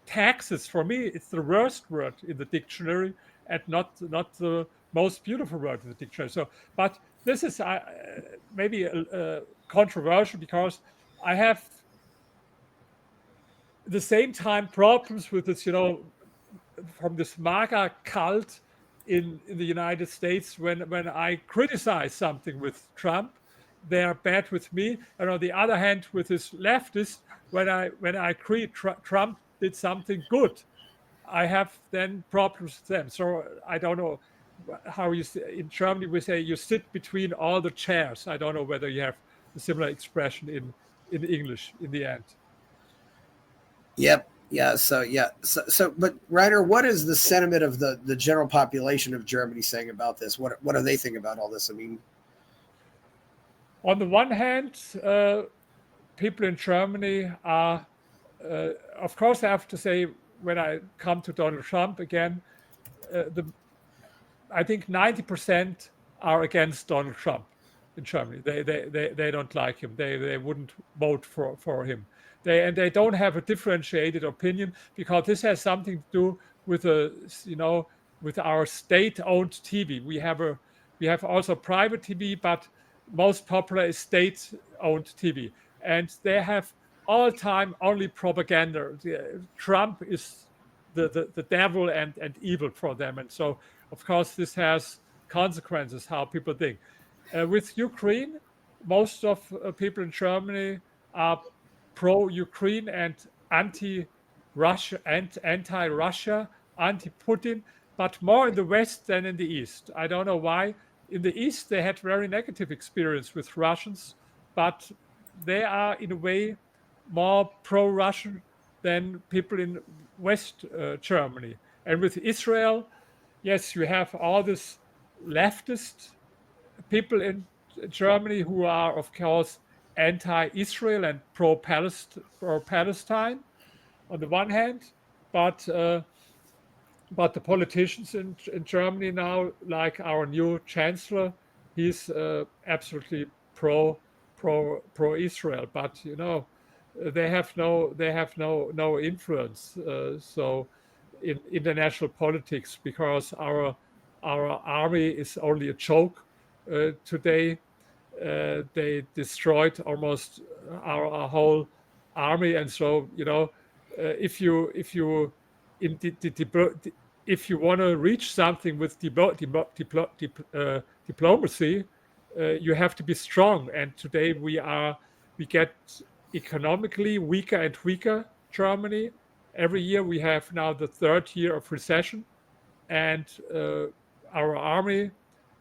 taxes for me it's the worst word in the dictionary and not the most beautiful word in the dictionary. So, but this is maybe controversial because I have at the same time problems with this, from this MAGA cult in the United States. When I criticize something with Trump, they are bad with me, and on the other hand, with this leftist, when I agree Trump did something good, I have then problems with them. So I don't know how you say, in Germany we say you sit between all the chairs. I don't know whether you have a similar expression in English in the end. Yep. Yeah. So, but Reiner, what is the sentiment of the general population of Germany saying about this? What do they think about all this? I mean, on the one hand, people in Germany are, of course, I have to say, when I come to Donald Trump again, I think 90% are against Donald Trump in Germany. They don't like him. They wouldn't vote for him. They don't have a differentiated opinion because this has something to do with with our state-owned TV. We have also private TV, but most popular is state-owned TV, and they have all time only propaganda. Trump is the devil and evil for them, and so of course this has consequences how people think. With Ukraine, most of people in Germany are pro-Ukraine and anti-Russia, anti-Putin, but more in the West than in the East. I don't know why. In the East, they had very negative experience with Russians, but they are in a way more pro-Russian than people in West Germany. And with Israel, yes, you have all this leftist people in Germany who are, of course, anti-Israel and pro-Palestine on the one hand, but the politicians in Germany now, like our new chancellor, he's absolutely pro-Israel. But they have no influence. So in international politics, because our army is only a joke today. They destroyed almost our whole army. And so, if you in if you want to reach something with diplomacy, you have to be strong. And today we get economically weaker and weaker. Germany, every year we have now the third year of recession, and our army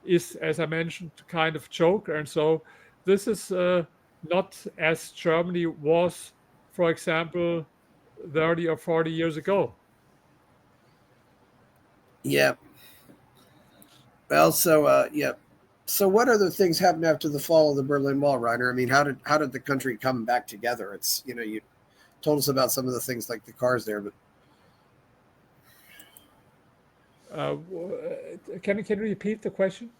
is, as I mentioned, kind of joke. And so this is not as Germany was, for example, 30 or 40 years ago. Yeah. Well, so yeah. So what other things happened after the fall of the Berlin Wall, Reiner? I mean, how did the country come back together? It's you told us about some of the things like the cars there, but Can you repeat the question?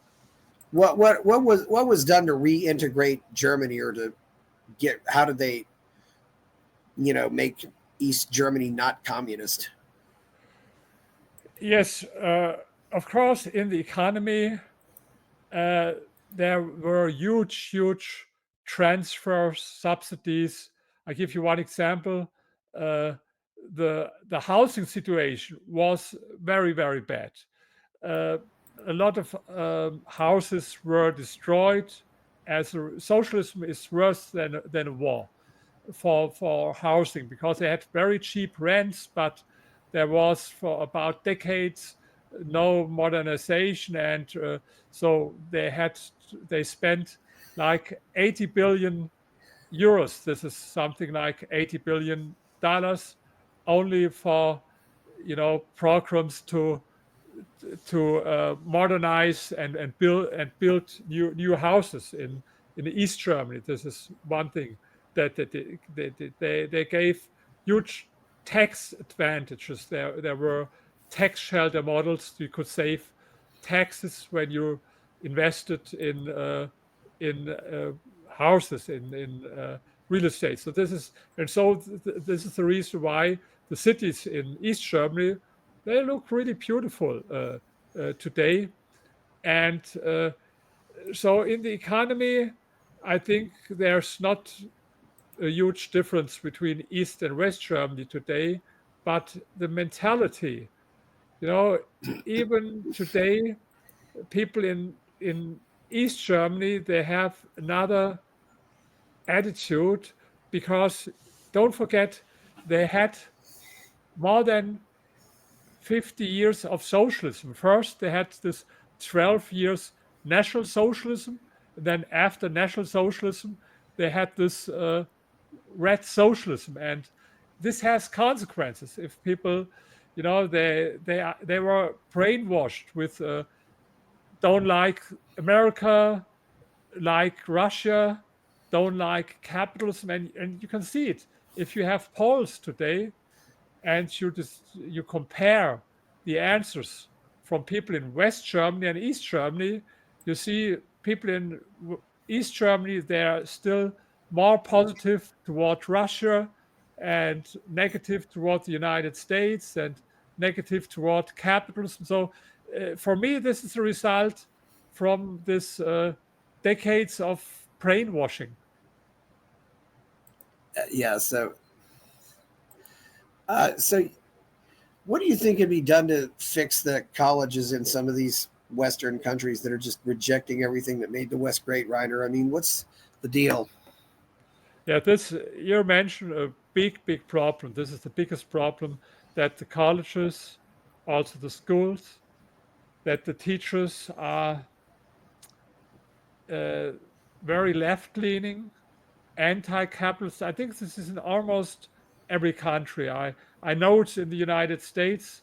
what was done to reintegrate Germany, or to get, how did they make East Germany not communist? Yes, of course, in the economy, uh, there were huge transfer subsidies. I give you one example. Uh, the housing situation was very bad. Uh, a lot of houses were destroyed, as socialism is worse than a war for housing, because they had very cheap rents, but there was for about decades no modernization. And so they spent like 80 billion euros. This is something like $80 billion, only for programs to modernize and build new houses in East Germany. This is one thing that they gave huge tax advantages. There were tax shelter models. You could save taxes when you invested in houses in real estate. So this is the reason why the cities in East Germany, they look really beautiful today. And so in the economy, I think there's not a huge difference between East and West Germany today, but the mentality, you know, even today, people in East Germany, they have another attitude, because don't forget, they had more than 50 years of socialism. First, they had this 12 years National Socialism. And then after National Socialism, they had this red socialism. And this has consequences. If people, they were brainwashed with don't like America, like Russia, don't like capitalism. And you can see it. If you have polls today, and you compare the answers from people in West Germany and East Germany, you see people in East Germany, they're still more positive toward Russia, and negative toward the United States, and negative toward capitalism. So for me, this is a result from this decades of brainwashing. Yeah. So what do you think could be done to fix the colleges in some of these Western countries that are just rejecting everything that made the West great, Reiner? I mean, what's the deal? Yeah, this you mentioned a big problem. This is the biggest problem, that the colleges, also the schools, that the teachers are uh, very left-leaning, anti-capitalist. I think this is in almost every country. I know it's in the United States.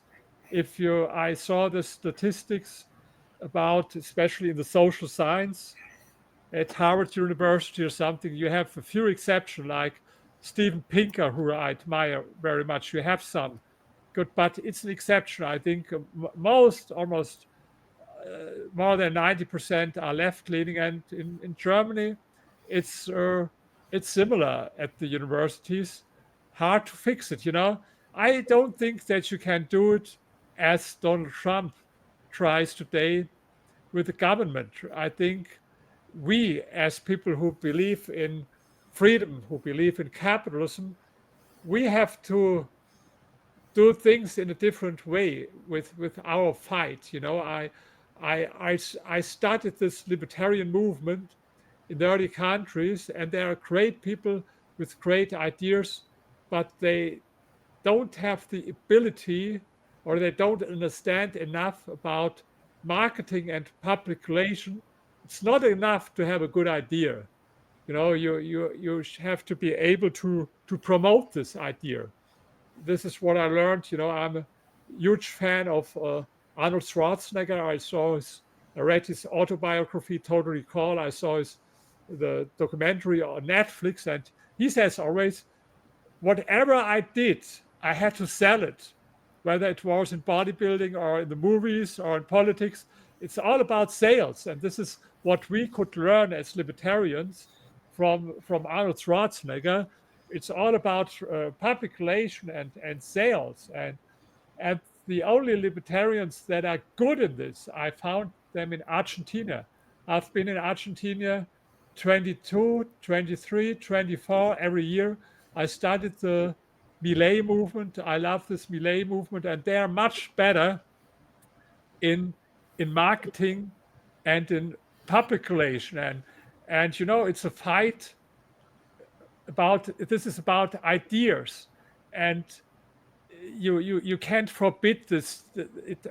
I saw the statistics about, especially in the social science, at Harvard University or something, you have a few exceptions, like Steven Pinker, who I admire very much. You have some good, but it's an exception. I think almost more than 90% are left-leaning, and in Germany, it's uh, it's similar at the universities. Hard to fix it, I don't think that you can do it as Donald Trump tries today with the government. I think we, as people who believe in freedom, who believe in capitalism, we have to do things in a different way with our fight. I started this libertarian movement in the early countries, and there are great people with great ideas, but they don't have the ability, or they don't understand enough about marketing and public relation. It's not enough to have a good idea. You have to be able to promote this idea. This is what I learned. I'm a huge fan of Arnold Schwarzenegger. I read his autobiography, Total Recall. I saw the documentary on Netflix, and he says always, whatever I did, I had to sell it, whether it was in bodybuilding or in the movies or in politics. It's all about sales, and this is what we could learn as libertarians from Arnold Schwarzenegger. It's all about public relation and sales, and the only libertarians that are good in this, I found them in Argentina. I've been in Argentina 22, 23, 24 every year. I studied the Milei movement. I love this Milei movement, and they are much better in marketing and in public relation. And it's a fight about, this is about ideas, and you can't forbid this.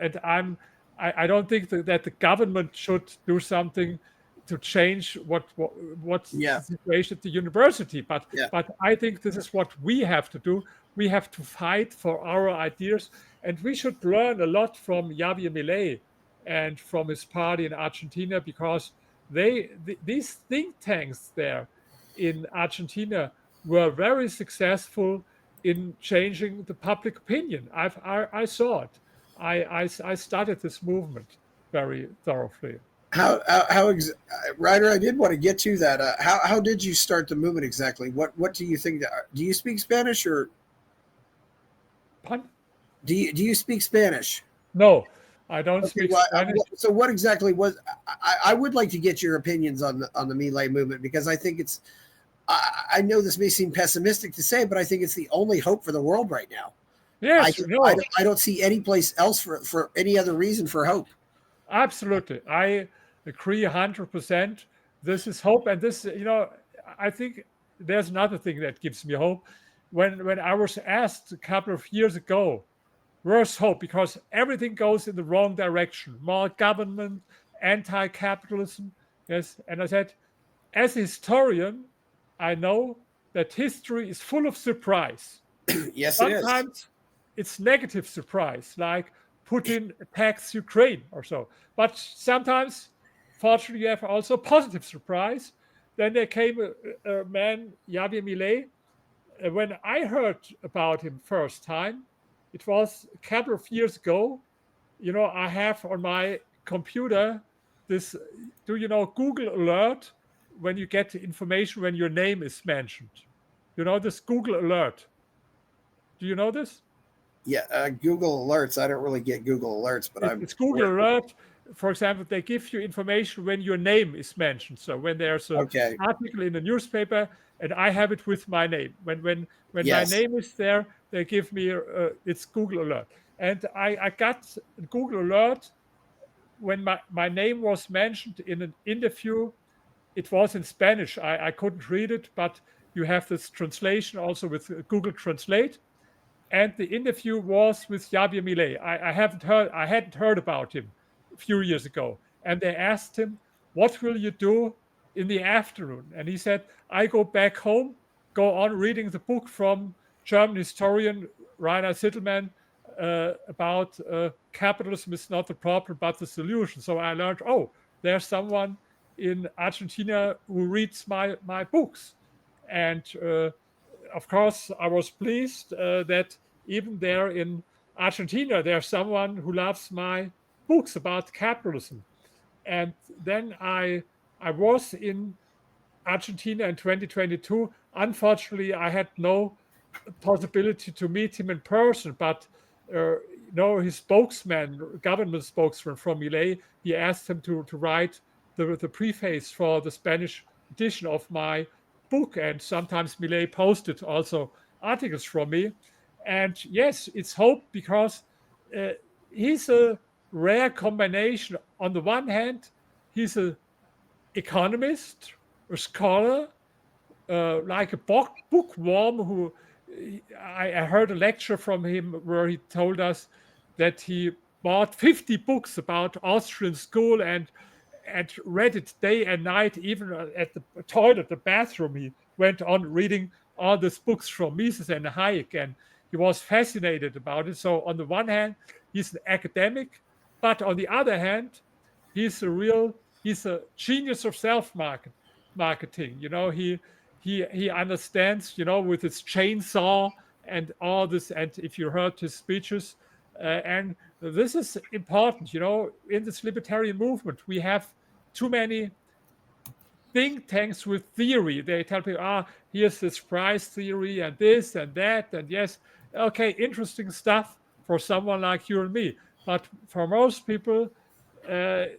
And I don't think that the government should do something to change what's Yeah. the situation at the university. But Yeah. I think this is what we have to do. We have to fight for our ideas, and we should learn a lot from Javier Milei and from his party in Argentina, because these think tanks there in Argentina were very successful in changing the public opinion. I saw it. I started this movement very thoroughly. Ryder, I did want to get to that. How did you start the movement exactly? What do you think? Do you speak Spanish, or Pardon? do you speak Spanish? No, I don't speak Spanish. So what exactly was? I would like to get your opinions on the Milei movement, because I think it's. I know this may seem pessimistic to say, but I think it's the only hope for the world right now. Yes, I don't see any place else for any other reason for hope. Absolutely. I agree 100%. This is hope. And this, I think there's another thing that gives me hope. When I was asked a couple of years ago, where's hope? Because everything goes in the wrong direction. More government, anti-capitalism. Yes. And I said, as a historian, I know that history is full of surprise. Yes, it is. Sometimes it's negative surprise, like Putin attacks Ukraine or so. But sometimes, fortunately, you have also positive surprise. Then there came a man, Javier Milei. When I heard about him first time, it was a couple of years ago. I have on my computer this, do you know Google Alert? When you get information when your name is mentioned. This Google Alert. Do you know this? Yeah, Google Alerts. I don't really get Google Alerts, but it's Google Alert. For example, they give you information when your name is mentioned. So when there's an article in the newspaper, and I have it with my name. When Yes. my name is there, they give me it's Google Alert. And I got Google Alert when my name was mentioned in an interview. It was in Spanish. I couldn't read it, but you have this translation also with Google Translate. And the interview was with Javier Milei. I hadn't heard about him a few years ago. And they asked him, what will you do in the afternoon? And he said, I go back home, go on reading the book from German historian Rainer Zitelmann about capitalism is not the problem, but the solution. So I learned, there's someone in Argentina who reads my books. And of course, I was pleased that even there in Argentina, there's someone who loves my books about capitalism. And then I was in Argentina in 2022. Unfortunately, I had no possibility to meet him in person, but his spokesman, government spokesman from Milei, he asked him to write the preface for the Spanish edition of my book, and sometimes Millet posted also articles from me. And yes, it's hope because uh, he's a rare combination. On the one hand, he's an economist, a scholar, like a bookworm who I heard a lecture from him where he told us that he bought 50 books about Austrian school and read it day and night, even at the toilet, the bathroom. He went on reading all these books from Mises and Hayek, and he was fascinated about it. So on the one hand, he's an academic, but on the other hand, he's a genius of marketing. He understands, with his chainsaw and all this. And if you heard his speeches, and this is important, in this libertarian movement, we have too many think tanks with theory. They tell people, here's this price theory and this and that. And yes, okay, interesting stuff for someone like you and me. But for most people,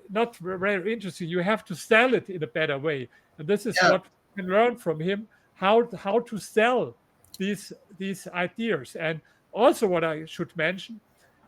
not very interesting. You have to sell it in a better way. And this is what we can learn from him, how to sell these ideas. And also what I should mention,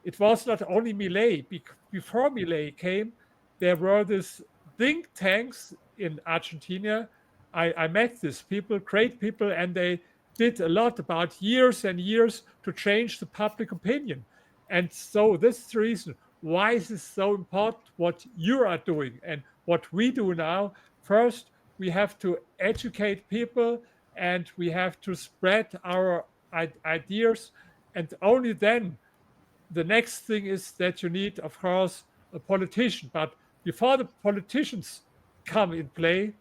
it was not only Millet. Before Millet came, there were these think tanks in Argentina. I met these people, great people, and they did a lot about years and years to change the public opinion. And so this is the reason why is it so important what you are doing and what we do now. First, we have to educate people and we have to spread our ideas. And only then, the next thing is that you need, of course, a politician. But before the politicians come in play,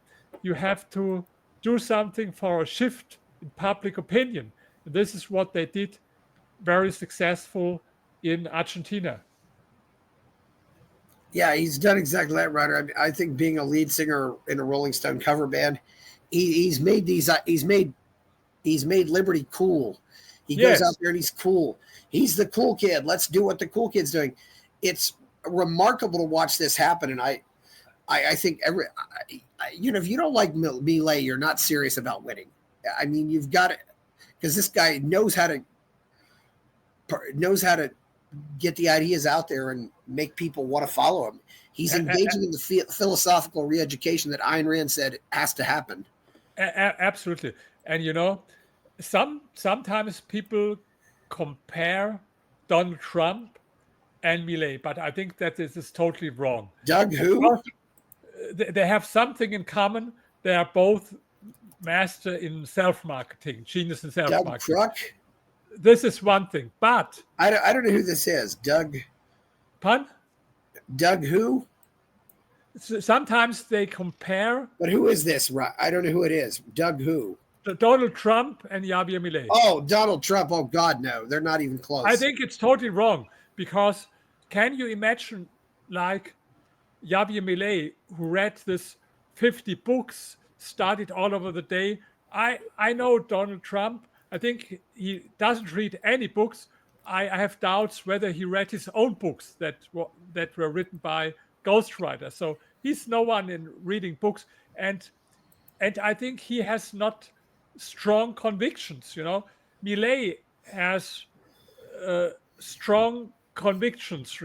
you have to do something for a shift in public opinion. And this is what they did very successful in Argentina. Yeah, he's done exactly that, Ryder. I mean, I think being a lead singer in a Rolling Stone cover band, he's made Liberty cool. He goes out there and he's cool. He's the cool kid. Let's do what the cool kid's doing. It's remarkable to watch this happen. And I think if you don't like Millet, you're not serious about winning. I mean, you've got it, because this guy knows how to get the ideas out there and make people want to follow him. He's engaging in the philosophical re-education that Ayn Rand said has to happen. Absolutely. And sometimes people compare Donald Trump and Millet, but I think that this is totally wrong. Doug who? They have something in common. They are both master in self-marketing, genius in self-marketing. Doug Truck? This is one thing, but I don't know who this is. Doug? Pun? Doug who? Sometimes they compare. But who is this? I don't know who it is. Doug who? Donald Trump and Javier Milei. Oh, Donald Trump. Oh, God, no. They're not even close. I think it's totally wrong, because can you imagine, like, Javier Milei, who read this 50 books, studied all over the day. I know Donald Trump. I think he doesn't read any books. I have doubts whether he read his own books that were written by ghostwriters. So he's no one in reading books. And I think he has not strong convictions. Millet has strong convictions,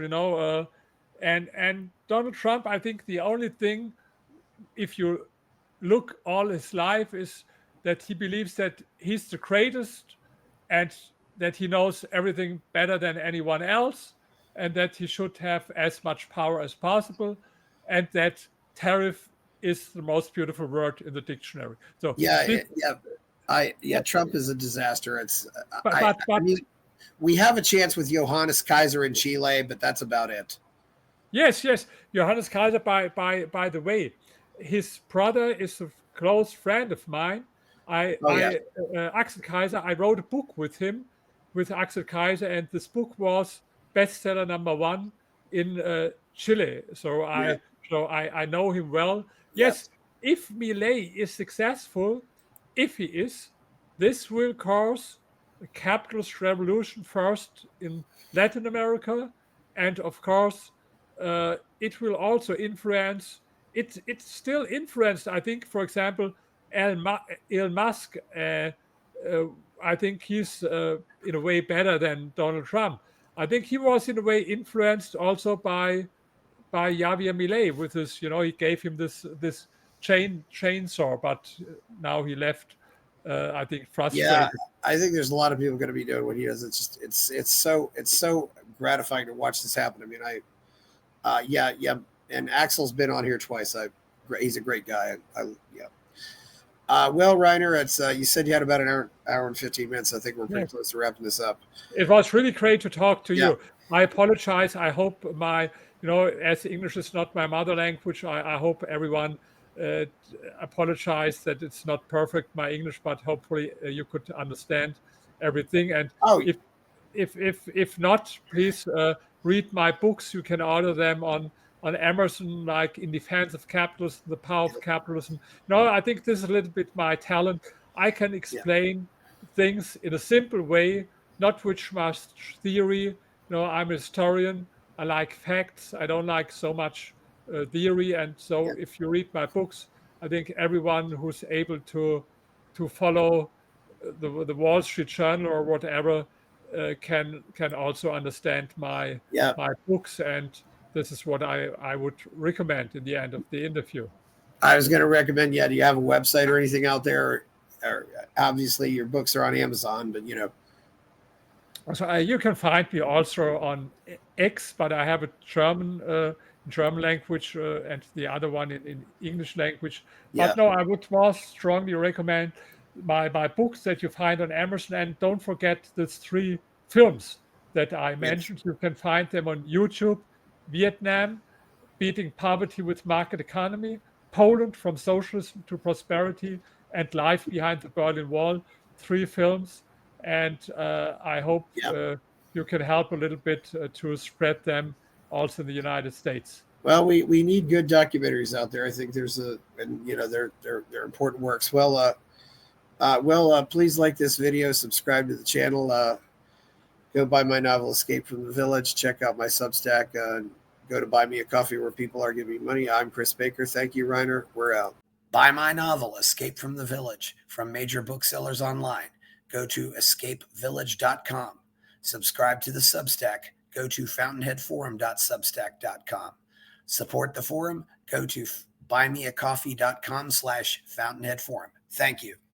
and Donald Trump, I think the only thing, if you look all his life, is that he believes that he's the greatest and that he knows everything better than anyone else, and that he should have as much power as possible, and that tariff is the most beautiful word in the dictionary. So Trump is a disaster. It's I mean, we have a chance with Johannes Kaiser in Chile, but that's about it. Yes. Johannes Kaiser, by the way, his brother is a close friend of mine. Axel Kaiser, I wrote a book with him, with Axel Kaiser, and this book was bestseller #1 in Chile. So I know him well. Yes, if Millet is successful, if he is, this will cause a capitalist revolution first in Latin America, and of course, it will also influence. It's still influenced, I think, for example, Elon Musk, I think he's in a way better than Donald Trump. I think he was in a way influenced also by Javier Milei with his, he gave him this chainsaw, but now he left. I think Yeah, frustrated. I think there's a lot of people going to be doing what he does. It's just it's so gratifying to watch this happen. I mean, yeah, and Axel's been on here twice. He's a great guy. Yeah. Well, Reiner, it's you said you had about an hour and 15 minutes. I think we're pretty Yes. close to wrapping this up. It was really great to talk to Yeah, you. I apologize. I hope as English is not my mother language, I hope everyone uh, apologize that it's not perfect, my English, but hopefully you could understand everything. And oh if if not, please read my books. You can order them on Amazon, like In Defense of Capitalism, The Power of Capitalism. No, I think this is a little bit my talent. I can yeah, explain things in a simple way, not which much theory. I'm a historian. I like facts. I don't like so much theory. And so, yeah. if you read my books, I think everyone who's able to follow the Wall Street Journal or whatever can also understand Yeah. my books, and this is what I would recommend in the end of the interview. I was going to recommend. Yeah, do you have a website or anything out there? Or obviously, your books are on Amazon, but So you can find me also on X, but I have a German language and the other one in English language. yeah, But no, I would more strongly recommend my books that you find on Amazon. And don't forget these 3 films that I yes, mentioned. You can find them on YouTube: Vietnam, Beating Poverty with Market Economy; Poland, From Socialism to Prosperity; and Life Behind the Berlin Wall. 3 films, and I hope yeah. you can help a little bit to spread them also in the United States. Well, we need good documentaries out there. I think and they're important works. Well, please like this video, subscribe to the channel, go buy my novel Escape from the Village, check out my Substack, go to Buy Me a Coffee where people are giving me money. I'm Chris Baker. Thank you, Reiner. We're out. Buy my novel Escape from the Village from major booksellers online. Go to escapevillage.com. Subscribe to the Substack. Go to fountainheadforum.substack.com. Support the forum. Go to buymeacoffee.com/fountainheadforum. Thank you.